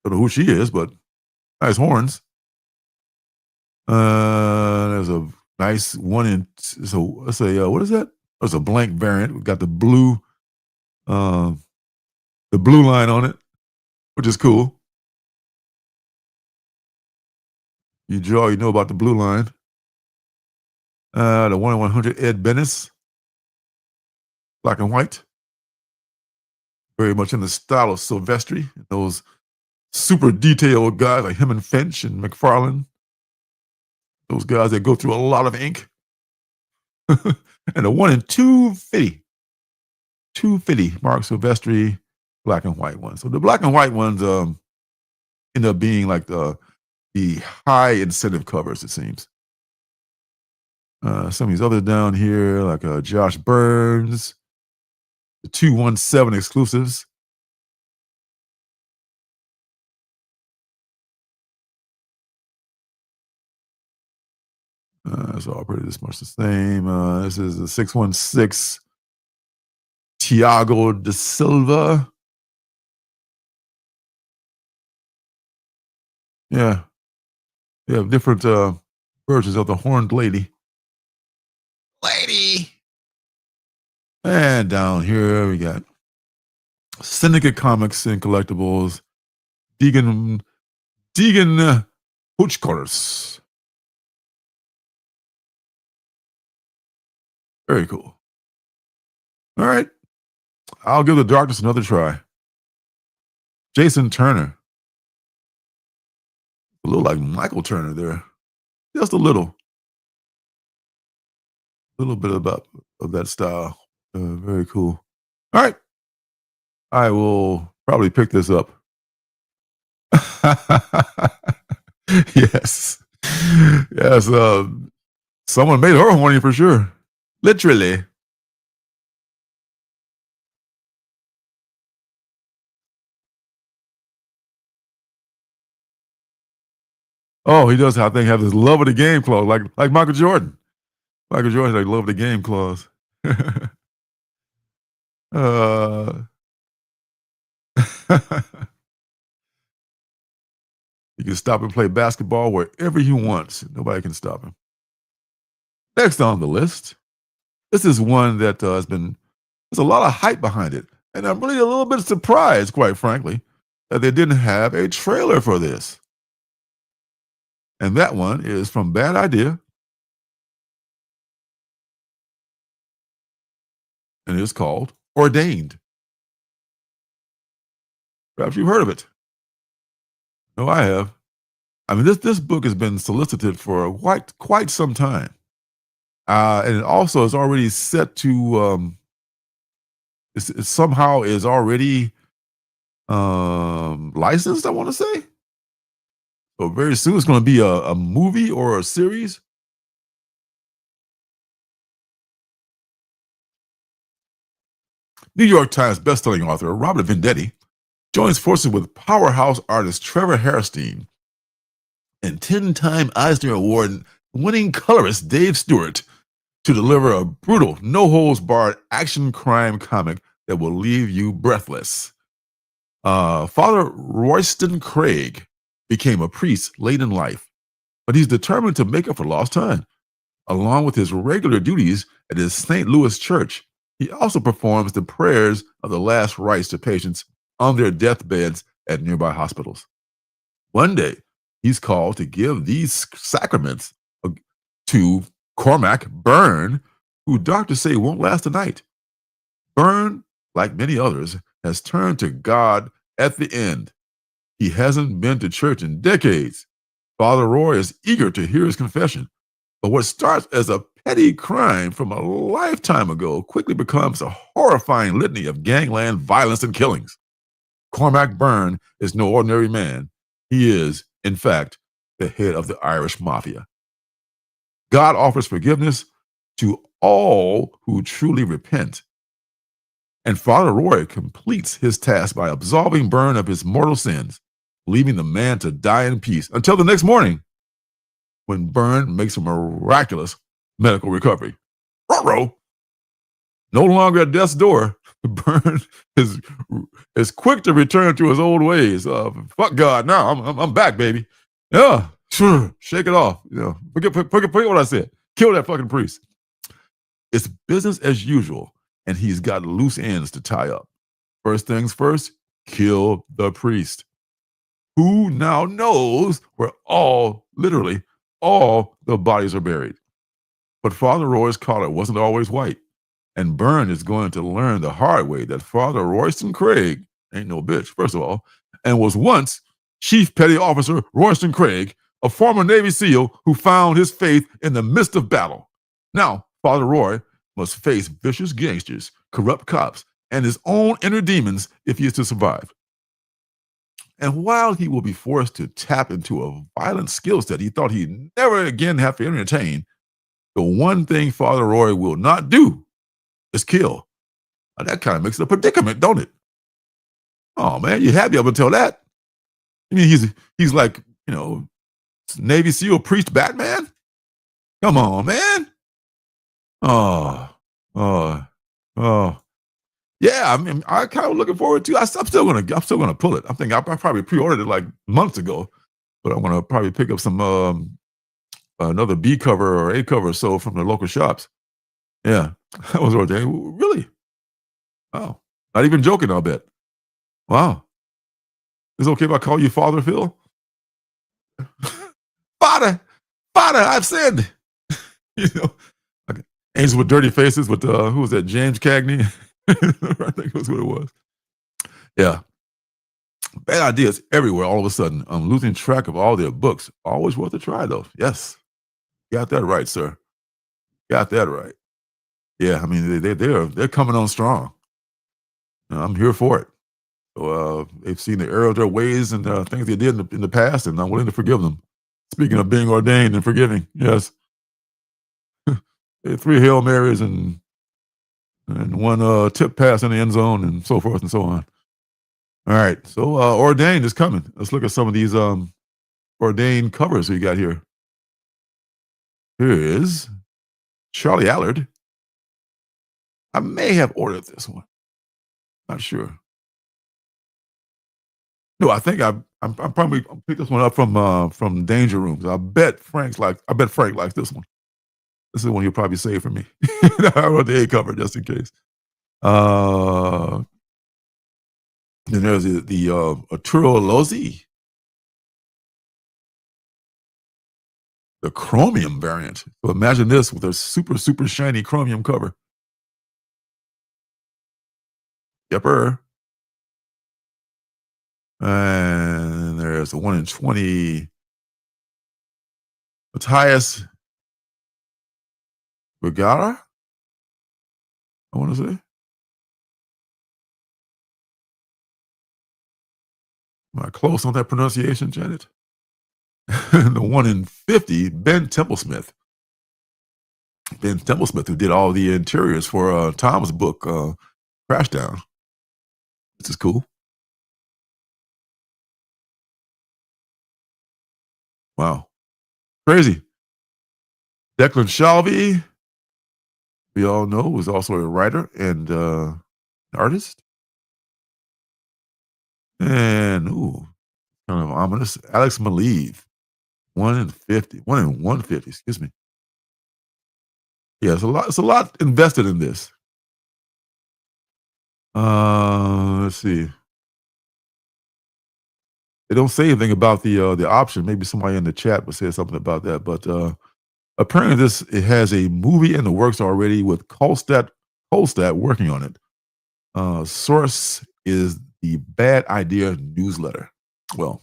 Speaker 6: Don't know who she is, but nice horns. There's a nice one in. So let's say, what is that? There's a blank variant. We've got the blue line on it, which is cool. You know about the blue line. The 1 in 100 Ed Bennis, black and white. Very much in the style of Silvestri. Those super detailed guys like him and Finch and McFarlane. Those guys that go through a lot of ink. And the 1 in 250. 250 Mark Silvestri, black and white ones. So the black and white ones end up being like the high incentive covers, it seems. Some of these others down here, like Josh Burns, the 217 exclusives. It's all pretty this much the same. This is the 616 Tiago da Silva. Yeah. They have different versions of the Horned Lady. And down here we got Syndicate Comics and Collectibles. Deegan Hutchkors. Very cool. All right. I'll give the Darkness another try. Jason Turner. A little like Michael Turner there. Just a little. A little bit of that style. Very cool. All right. I will probably pick this up. Yes. Someone made her horny for sure. Literally. Oh, he does, I think, have this love of the game clause, like Michael Jordan. Michael Jordan, like, love of the game clause. He can stop and play basketball wherever he wants. Nobody can stop him. Next on the list, this is one that there's a lot of hype behind it. And I'm really a little bit surprised, quite frankly, that they didn't have a trailer for this. And that one is from Bad Idea. And it's called Ordained. Perhaps you've heard of it. No, I have. I mean, this book has been solicited for quite some time. And it also is already set to it somehow is already licensed, I want to say. So very soon it's going to be a movie or a series. New York Times bestselling author Robert Venditti joins forces with powerhouse artist Trevor Hairston and 10-time Eisner Award winning colorist Dave Stewart to deliver a brutal, no-holds-barred action crime comic that will leave you breathless. Father Royston Craig became a priest late in life, but he's determined to make up for lost time. Along with his regular duties at his St. Louis church, he also performs the prayers of the last rites to patients on their deathbeds at nearby hospitals. One day, he's called to give these sacraments to Cormac Byrne, who doctors say won't last a night. Byrne, like many others, has turned to God at the end. He hasn't been to church in decades. Father Roy is eager to hear his confession, but what starts as a petty crime from a lifetime ago quickly becomes a horrifying litany of gangland violence and killings. Cormac Byrne is no ordinary man. He is, in fact, the head of the Irish Mafia. God offers forgiveness to all who truly repent. And Father Roy completes his task by absolving Byrne of his mortal sins, leaving the man to die in peace until the next morning, when Byrne makes a miraculous medical recovery. Ruh-roh. No longer at death's door, Byrne is quick to return to his old ways. Fuck God, now I'm back, baby. Yeah, sure, shake it off. You know, forget what I said. Kill that fucking priest. It's business as usual, and he's got loose ends to tie up. First things first, kill the priest, who now knows where literally all the bodies are buried. But Father Roy's collar wasn't always white, and Byrne is going to learn the hard way that Father Royston Craig ain't no bitch, first of all, and was once Chief Petty Officer Royston Craig, a former Navy SEAL who found his faith in the midst of battle. Now, Father Roy must face vicious gangsters, corrupt cops, and his own inner demons if he is to survive. And while he will be forced to tap into a violent skill set he thought he'd never again have to entertain, the one thing Father Roy will not do is kill. Now, that kind of makes it a predicament, don't it? Oh, man, you happy up until that. I mean, he's like, you know, Navy SEAL priest Batman? Come on, man. Oh. Yeah, I mean, I kind of looking forward to. I'm still gonna pull it. I'm thinking I probably pre-ordered it like months ago, but I'm gonna probably pick up some another B cover or A cover or so from the local shops. Yeah, that was ordained. Really? Wow. Not even joking, I'll bet. Wow. Is it okay if I call you Father Phil? Father, I've sinned. You know, like angels with dirty faces with who was that? James Cagney. I think that's what it was. Yeah. Bad ideas everywhere all of a sudden. I'm losing track of all their books. Always worth a try, though. Yes. Got that right, sir. Got that right. Yeah, I mean, they're coming on strong. I'm here for it. So, they've seen the error of their ways and things they did in the past, and I'm willing to forgive them. Speaking of being ordained and forgiving, yes. 3 Hail Marys and one tip pass in the end zone and so forth and so on. All right. So Ordained is coming. Let's look at some of these Ordained covers we got here. Here is Charlie Allard. I may have ordered this one. Not sure. No, I think I'm probably picked this one up from Danger Rooms. I bet Frank likes this one. This is the one he'll probably save for me. I wrote the A cover just in case. Then there's the Arturo Lozzi, the chromium variant. So imagine this with a super, super shiny chromium cover. Yepper. And there's the 1 in 20 Matthias Vergara, I want to say. Am I close on that pronunciation, Janet? The 1 in 50, Ben Templesmith. Ben Templesmith, who did all the interiors for Tom's book, Crashdown. This is cool. Wow. Crazy. Declan Shalvey, we all know, was also a writer and an artist. And, kind of ominous. Alex Maleev, 1 in 50. 1 in 150, excuse me. Yeah, it's a lot invested in this. Let's see. They don't say anything about the option. Maybe somebody in the chat would say something about that. But apparently it has a movie in the works already with Kolstad working on it. Source is the Bad Idea newsletter. Well,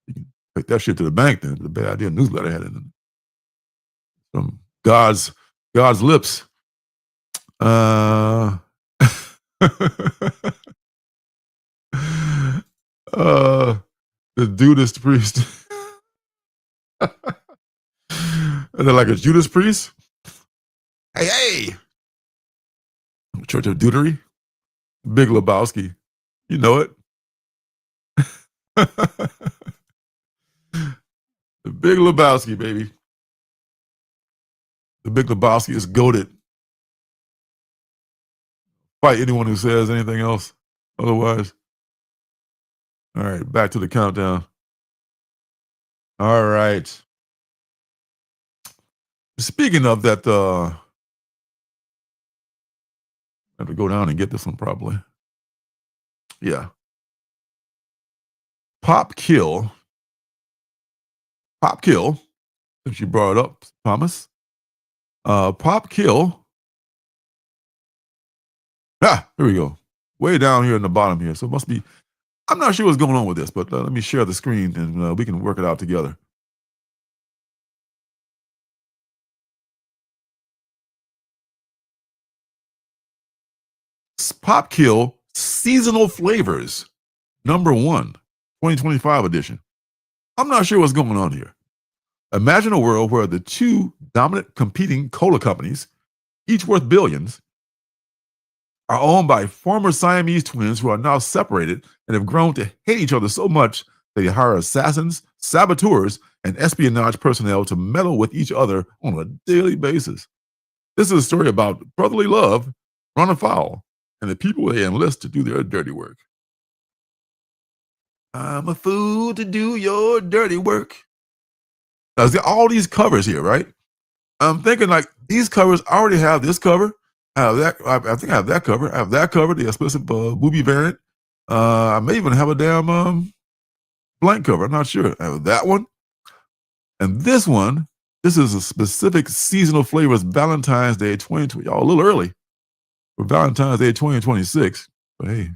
Speaker 6: you can take that shit to the bank then. The Bad Idea newsletter had it from God's lips. The Judas priest. Is it like a Judas priest? Hey! Church of Deutery. Big Lebowski. You know it. The Big Lebowski, baby. The Big Lebowski is goated. Fight anyone who says anything else otherwise. All right, back to the countdown. All right. Speaking of that, I have to go down and get this one probably. Yeah. Pop Kill, since you brought it up, Thomas. Pop Kill. Here we go. Way down here in the bottom here. So it must be, I'm not sure what's going on with this, but let me share the screen and we can work it out together. Pop Kill Seasonal Flavors, #1, 2025 edition. I'm not sure what's going on here. Imagine a world where the two dominant competing cola companies, each worth billions, are owned by former Siamese twins who are now separated and have grown to hate each other so much they hire assassins, saboteurs, and espionage personnel to meddle with each other on a daily basis. This is a story about brotherly love run afoul and the people they enlist to do their dirty work. I'm a fool to do your dirty work. Now, there's all these covers here, right? I'm thinking like these covers, I already have this cover. I have that. I think I have that cover. I have that cover, the explicit movie variant. I may even have a damn blank cover. I'm not sure. I have that one. And this one, this is a specific seasonal flavors Valentine's Day 2020. Y'all a little early for Valentine's Day 2026. But hey,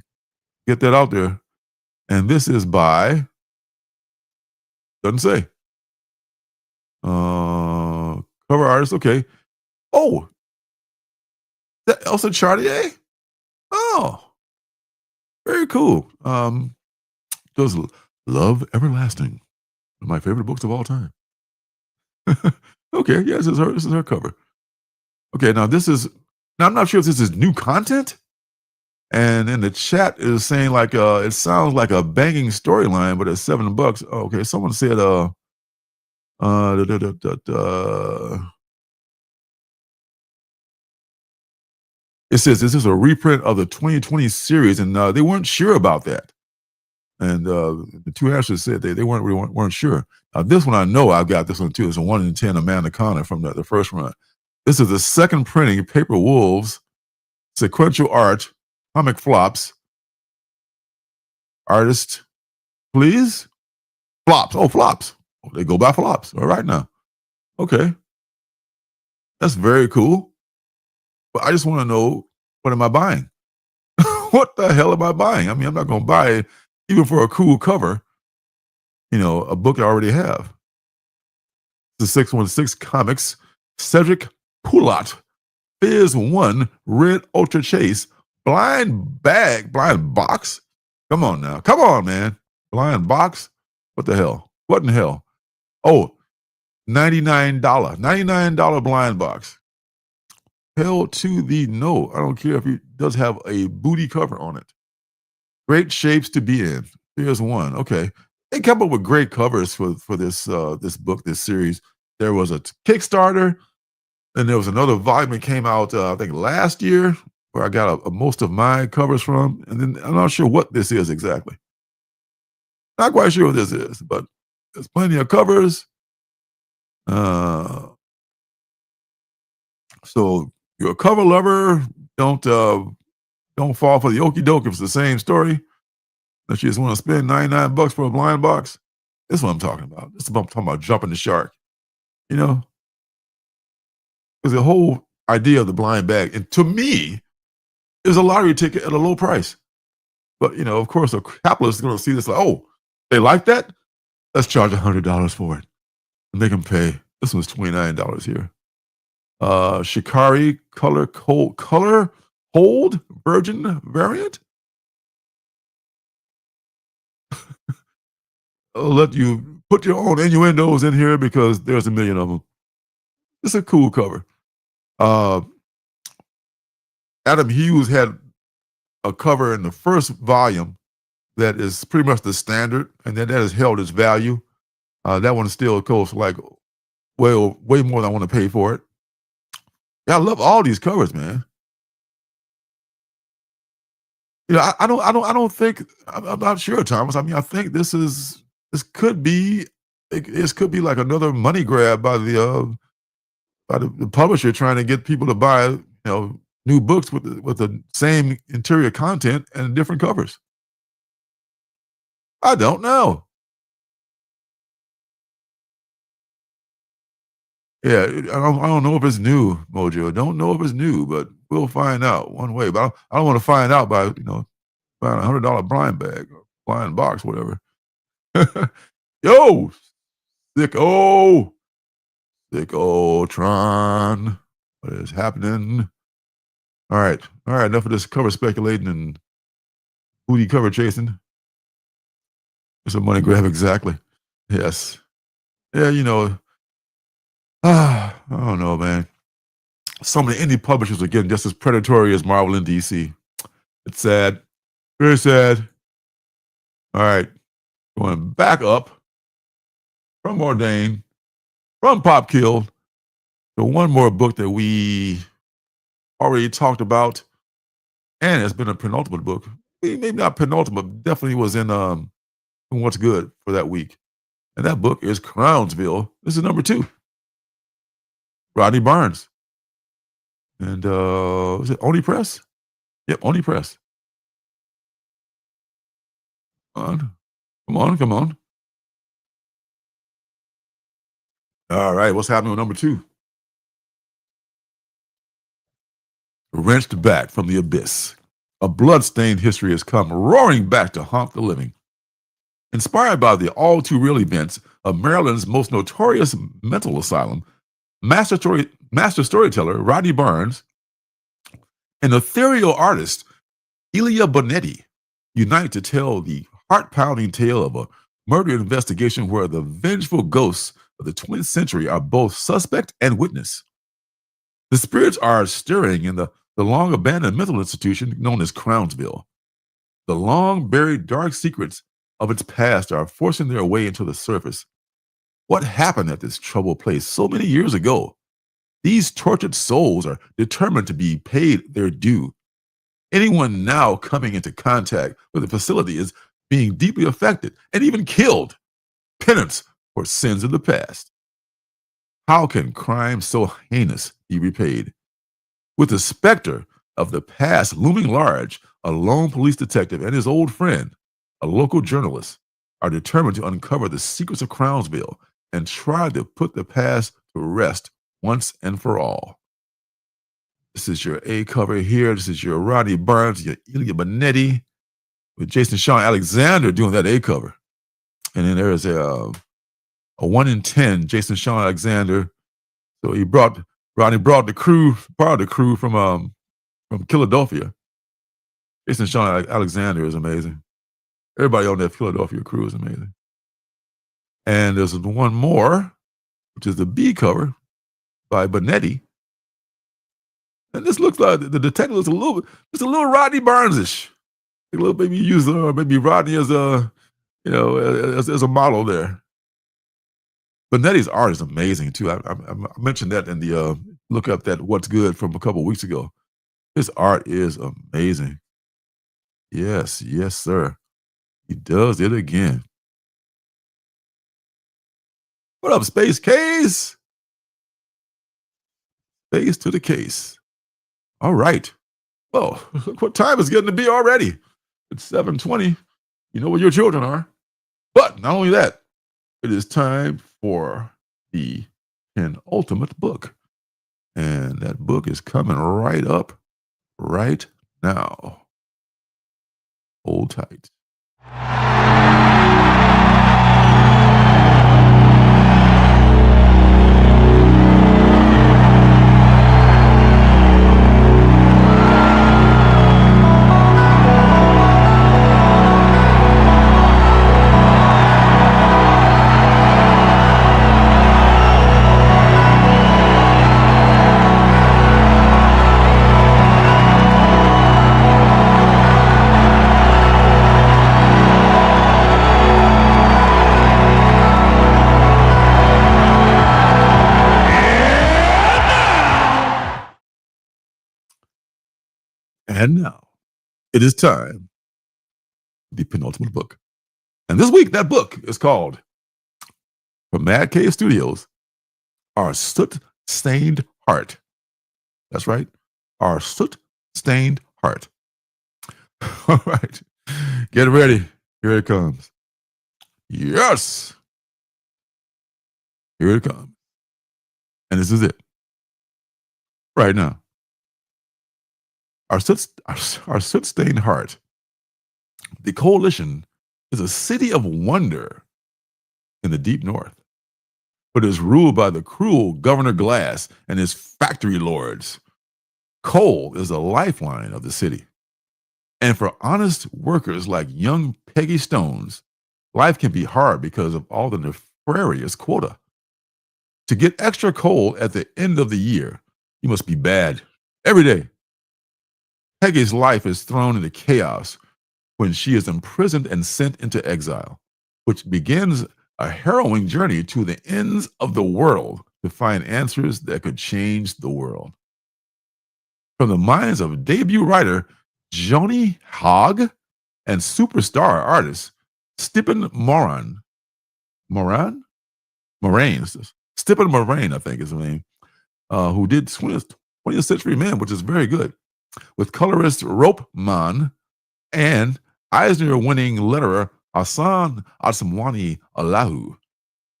Speaker 6: get that out there. And this is by, doesn't say. Cover artist, okay. Oh, that Elsa Chartier? Oh, very cool. Does Love Everlasting, one of my favorite books of all time. Okay, yeah, this is her cover. Okay, now I'm not sure if this is new content. And in the chat is saying like it sounds like a banging storyline, but it's $7. Oh, okay, someone said da, da, da, da, da. It says this is a reprint of the 2020 series, and they weren't sure about that. And the two answers said they weren't sure. This one I know I've got this one too. It's a 1 in 10 Amanda Conner from the first run. This is the second printing, Paper Wolves, sequential art, comic flops. Artist, please. Flops. Oh, flops. Oh, they go by flops. All right now. Okay. That's very cool. But I just want to know, what am I buying? What the hell am I buying? I mean, I'm not going to buy it, even for a cool cover, a book I already have. The 616 Comics, Cedric Poulat, Fizz 1, Red Ultra Chase, blind box. Come on now. Come on, man. Blind box. What the hell? What in the hell? Oh, $99. $99 blind box. Hell to the no. I don't care if it does have a booty cover on it. Great shapes to be in. Here's one. Okay. They come up with great covers for this book, this series. There was a Kickstarter, and there was another volume that came out, I think last year, where I got most of my covers from. And then I'm not sure what this is exactly. Not quite sure what this is, but there's plenty of covers. So you're a cover lover, don't fall for the okie doke if it's the same story. That you just want to spend $99 for a blind box. This is what I'm talking about. This is what I'm talking about, jumping the shark. Because the whole idea of the blind bag, and to me, is a lottery ticket at a low price. But of course, a capitalist is going to see this like, oh, they like that? Let's charge $100 for it. And they can pay. This one's $29 here. Shikari color hold virgin variant. I'll let you put your own innuendos in here because there's a million of them. It's a cool cover. Adam Hughes had a cover in the first volume that is pretty much the standard, and then that has held its value. That one still costs like way more than I want to pay for it. Yeah, I love all these covers, man. I don't think, I'm not sure, Thomas. I mean, I think this could be like another money grab by the publisher trying to get people to buy, new books with the same interior content and different covers. I don't know. Yeah, I don't know if it's new, Mojo. Don't know if it's new, but we'll find out one way. But I don't want to find out by buying $100 blind bag or blind box, whatever. Yo, sicko Tron. What is happening? All right. Enough of this cover speculating and booty cover chasing. It's a money grab, exactly. Yes. Yeah, I don't know, man. Some of the indie publishers are getting just as predatory as Marvel and DC. It's sad. Very sad. All right. Going back up from Ordain, from Pop Kill, to one more book that we already talked about, and it's been a penultimate book. Maybe not penultimate, but definitely was in What's Good for that week. And that book is Crownsville. This is number 2. Rodney Barnes. And was it Oni Press? Yep, Oni Press. Come on. All right, what's happening with number 2? Wrenched back from the abyss, a blood-stained history has come roaring back to haunt the living. Inspired by the all-too-real events of Maryland's most notorious mental asylum, master storyteller Rodney Barnes and ethereal artist Elia Bonetti unite to tell the heart-pounding tale of a murder investigation where the vengeful ghosts of the 20th century are both suspect and witness. The spirits are stirring in the long-abandoned mental institution known as Crownsville. The long-buried dark secrets of its past are forcing their way into the surface. What happened at this troubled place so many years ago? These tortured souls are determined to be paid their due. Anyone now coming into contact with the facility is being deeply affected and even killed. Penance for sins of the past. How can crime so heinous be repaid? With the specter of the past looming large, a lone police detective and his old friend, a local journalist, are determined to uncover the secrets of Crownsville and try to put the past to rest once and for all. This is your A cover here. This is your Rodney Barnes, your Ilya Bonetti, with Jason Shawn Alexander doing that A cover. And then there is a 1 in 10 Jason Shawn Alexander. So Rodney brought the crew, part of the crew from Philadelphia. Jason Shawn Alexander is amazing. Everybody on that Philadelphia crew is amazing. And there's one more, which is the B cover by Bonetti. And this looks like the detective looks a little Rodney Barnes-ish. A little maybe use maybe Rodney as a as a model there. Bonetti's art is amazing too. I mentioned that in the look up that What's Good from a couple of weeks ago. His art is amazing. Yes, yes, sir. He does it again. What up, Space Case? Space to the case. All right. Well, look what time it's getting to be already. It's 7:20. You know where your children are. But not only that, it is time for the Penultimate Book. And that book is coming right up right now. Hold tight. And now it is time for the Penultimate Book. And this week, that book is called, from Mad Cave Studios, Our Soot-Stained Heart. That's right. Our Soot-Stained Heart. All right. Get ready. Here it comes. Yes. Here it comes. And this is it. Right now. Our soot-stained heart. The coalition is a city of wonder in the deep north, but is ruled by the cruel Governor Glass and his factory lords. Coal is the lifeline of the city. And for honest workers like young Peggy Stones, life can be hard because of all the nefarious quota. To get extra coal at the end of the year, you must be bad every day. Peggy's life is thrown into chaos when she is imprisoned and sent into exile, which begins a harrowing journey to the ends of the world to find answers that could change the world. From the minds of debut writer Joni Hogg and superstar artist Stephen Moran, Stephen Moran, I think is his name, who did 20th Century Men, which is very good, with colorist Rope Man and Eisner-winning letterer Hassan Asmani Allahu,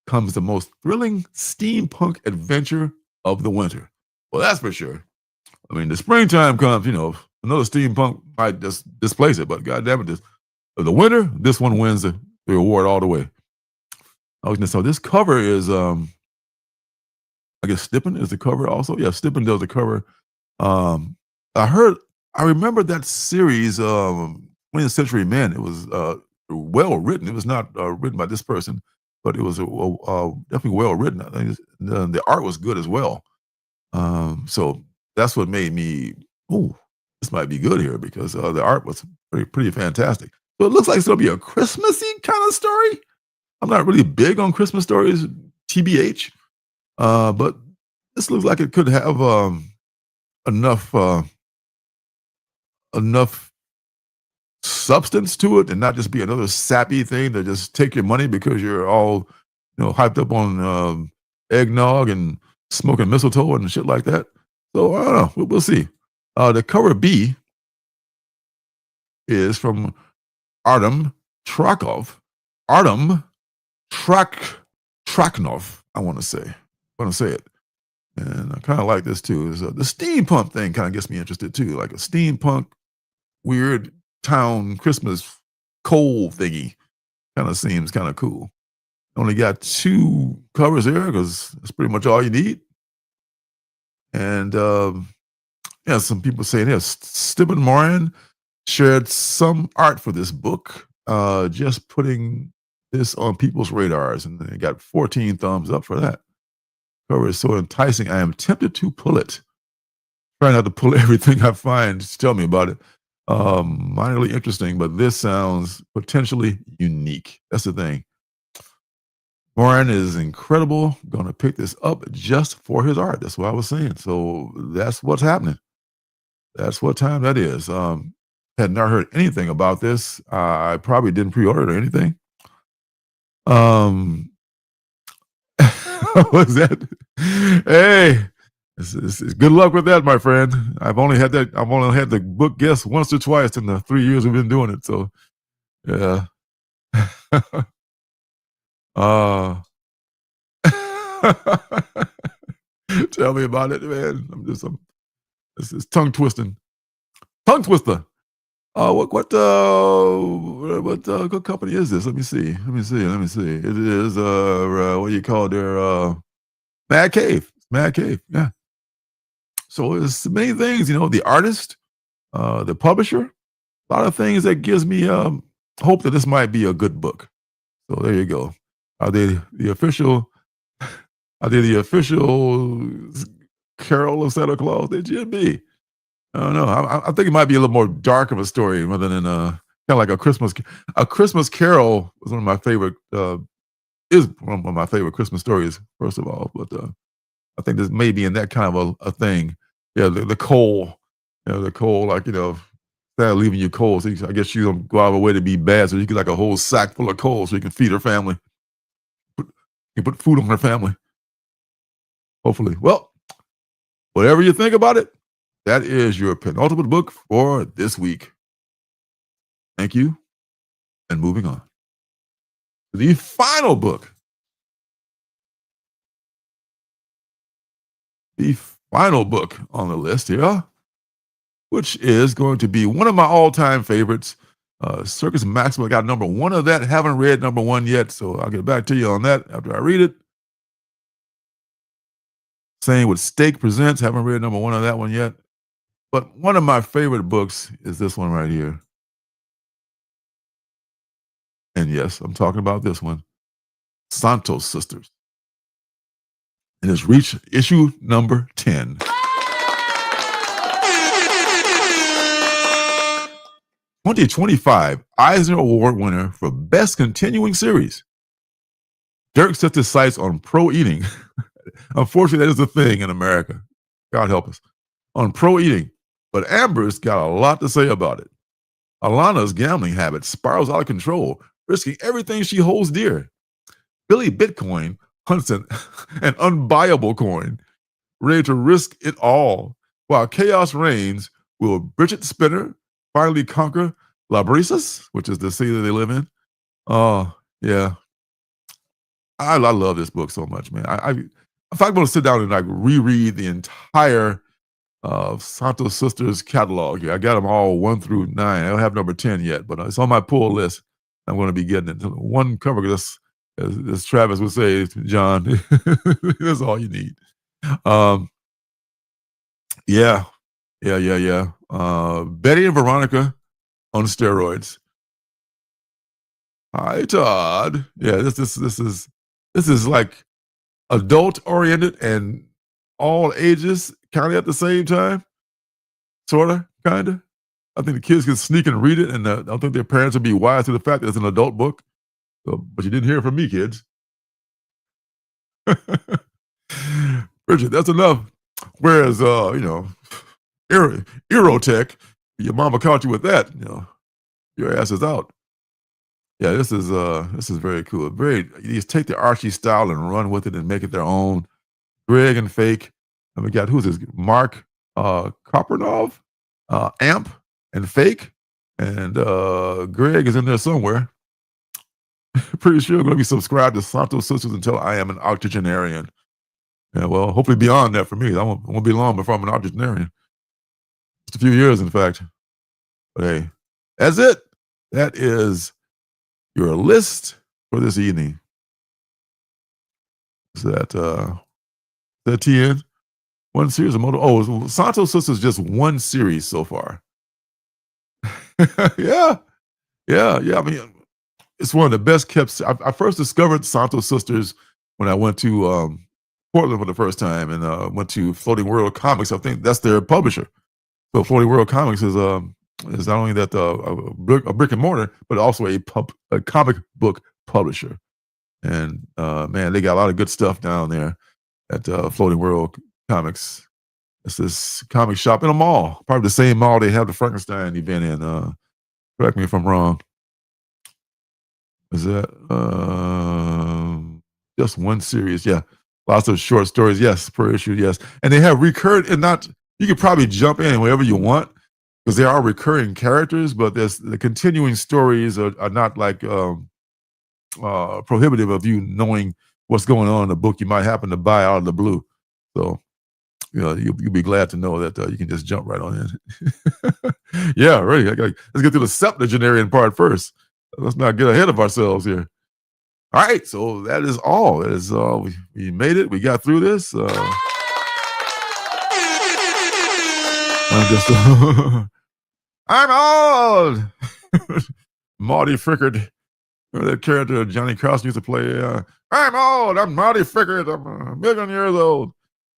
Speaker 6: comes the most thrilling steampunk adventure of the winter. Well, that's for sure. I mean, the springtime comes, another steampunk might just displace it, but goddamn it, the winter, this one wins the award all the way. So this cover is, I guess Stippen is the cover also. Yeah, Stippen does the cover. I remember that series, 20th Century Men. It was well written. It was not written by this person, but it was definitely well written. I think the art was good as well. So that's what made me, ooh, this might be good here because the art was pretty fantastic. So it looks like it's going to be a Christmassy kind of story. I'm not really big on Christmas stories, TBH, but this looks like it could have enough enough substance to it and not just be another sappy thing to just take your money because you're all hyped up on eggnog and smoking mistletoe and shit like that. So I don't know. We'll see. The cover B is from Artem Trakov. Artem Traknov, I want to say it. And I kind of like this too. Is the steampunk thing kind of gets me interested too, like a steampunk weird town Christmas coal thingy. Kind of seems kind of cool. Only got 2 covers there because that's pretty much all you need. And some people saying here, Stephen Moran shared some art for this book, just putting this on people's radars, and they got 14 thumbs up for that. Cover is so enticing, I am tempted to pull it. Try not to pull everything I find. Just tell me about it. Minorly interesting, but this sounds potentially unique. That's the thing. Moran is incredible. Going to pick this up just for his art. That's what I was saying. So that's what's happening. That's what time that is. Had not heard anything about this. I probably didn't pre-order it or anything. Was that? Hey, it's good luck with that, my friend. I've only had the book guessed once or twice in the 3 years we've been doing it. So, yeah. Tell me about it, man. This is tongue twisting. Tongue twister. What company is this? Let me see. It is what do you call it there? Mad Cave. Mad Cave. Yeah. So there's many things, the artist, the publisher, a lot of things that gives me hope that this might be a good book. So there you go. Are they the official? Are they the official Carol of Santa Claus? They should be. I don't know. I think it might be a little more dark of a story rather than kind of like a Christmas Carol was one of my favorite. Is one of my favorite Christmas stories. First of all, but I think this may be in that kind of a thing. Yeah, the coal. The coal, like instead of leaving you cold, so I guess you don't go out of the way to be bad, so you get like a whole sack full of coal, so you can feed her family. You put food on her family. Hopefully, well, whatever you think about it. That is your penultimate book for this week. Thank you. And moving on. The final book. The final book on the list here, which is going to be one of my all-time favorites. Circus Maxima got number 1 of that. Haven't read number 1 yet, so I'll get back to you on that after I read it. Same with Stake Presents. Haven't read number 1 of that one yet. But one of my favorite books is this one right here. And yes, I'm talking about this one, Santos Sisters. And it's reached issue number 10. '25 Eisner Award winner for Best Continuing Series. Dirk sets his sights on pro eating. Unfortunately, that is a thing in America. God help us. On pro eating. But Amber's got a lot to say about it. Alana's gambling habit spirals out of control, risking everything she holds dear. Billy Bitcoin hunts an unbuyable coin, ready to risk it all. While chaos reigns, will Bridget Spinner finally conquer Labrisas, which is the city that they live in? Oh, yeah. I love this book so much, man. If I'm going to sit down and like reread the entire Santos Sisters catalog here, I got them all 1 through 9. I don't have number 10 yet, but it's on my pull list. I'm going to be getting it. One cover, as Travis would say, John, that's all you need. Yeah. Betty and Veronica on steroids. Hi, Todd. Yeah, this is like adult oriented and all ages kind of at the same time, sort of, kind of. I think the kids can sneak and read it, and I don't think their parents would be wise to the fact that it's an adult book. So, but you didn't hear it from me, kids. Bridget, that's enough. Whereas, Aerotech, your mama caught you with that, your ass is out. Yeah, this is very cool. You just take the Archie style and run with it and make it their own. Greg and Fake. And we got, who's this? Mark Kopernov, Amp and Fake. And Greg is in there somewhere. Pretty sure I'm going to be subscribed to Santo Sisters until I am an octogenarian. Yeah, well, hopefully beyond that for me. I won't be long before I'm an octogenarian. Just a few years, in fact. But hey, that's it. That is your list for this evening. Is that TN? One series of motor. Oh, Santo Sisters just one series so far. Yeah. I mean, it's one of the best kept. I first discovered Santo Sisters when I went to Portland for the first time and went to Floating World Comics. I think that's their publisher. So Floating World Comics is not only that a brick and mortar, but also a comic book publisher. And man, they got a lot of good stuff down there at Floating World Comics. It's this comic shop in a mall, probably the same mall they have the Frankenstein event in. Correct me if I'm wrong. Is that just one series? Yeah, lots of short stories. Yes, per issue. Yes, and they have recurred and not. You could probably jump in wherever you want because they are recurring characters, but the continuing stories are not like prohibitive of you knowing what's going on in the book you might happen to buy out of the blue. So, you'll be glad to know that you can just jump right on in. Yeah, right. Let's get to the septuagenarian part first. Let's not get ahead of ourselves here. All right, so that is all. That is we made it. We got through this. I'm old. Marty Frickard. That character Johnny Carson used to play. I'm old. I'm Marty Frickard. I'm a million years old.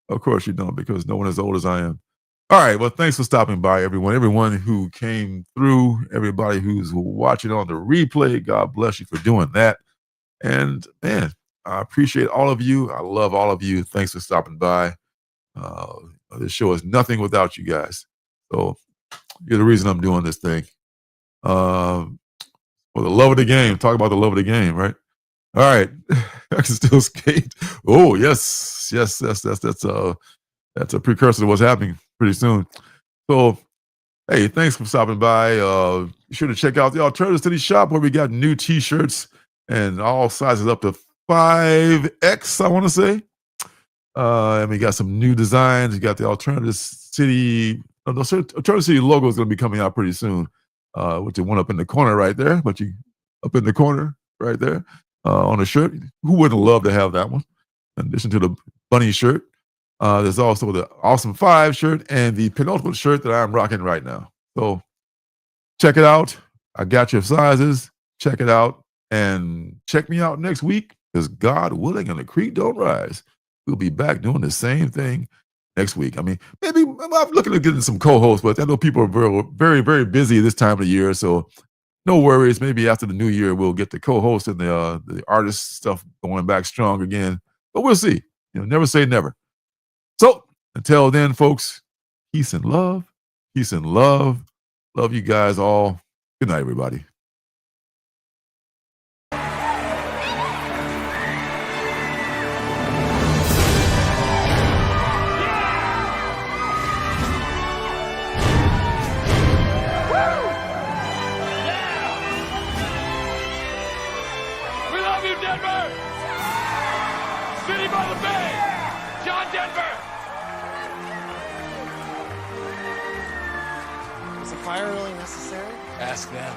Speaker 6: Of course you don't, because no one as old as I am. All right. Well, thanks for stopping by, everyone. Everyone who came through, everybody who's watching on the replay, God bless you for doing that. And man, I appreciate all of you. I love all of you. Thanks for stopping by. This show is nothing without you guys. So you're the reason I'm doing this thing. For the love of the game. Talk about the love of the game, right? All right. I can still skate. Oh, yes. That's a precursor to what's happening pretty soon. So, hey, thanks for stopping by. Be sure to check out the Alternative City shop where we got new t-shirts and all sizes up to 5X, I want to say. And we got some new designs. You got the Alternative City. Alternative City logo is going to be coming out pretty soon. Which is one up in the corner right there. But you up in the corner right there on a shirt. Who wouldn't love to have that one? In addition to the bunny shirt. There's also the Awesome 5 shirt and the Penultimate shirt that I'm rocking right now. So check it out. I got your sizes. Check it out. And check me out next week, because God willing and the creek don't rise. We'll be back doing the same thing next week. I mean, maybe I'm looking at getting some co-hosts, but I know people are very, very, very busy this time of the year. So no worries. Maybe after the new year, we'll get the co-host and the artist stuff going back strong again. But we'll see. Never say never. So until then, folks, peace and love. Peace and love. Love you guys all. Good night, everybody.
Speaker 4: City by the Bay, John Denver.
Speaker 7: Is a fire really necessary?
Speaker 8: Ask them.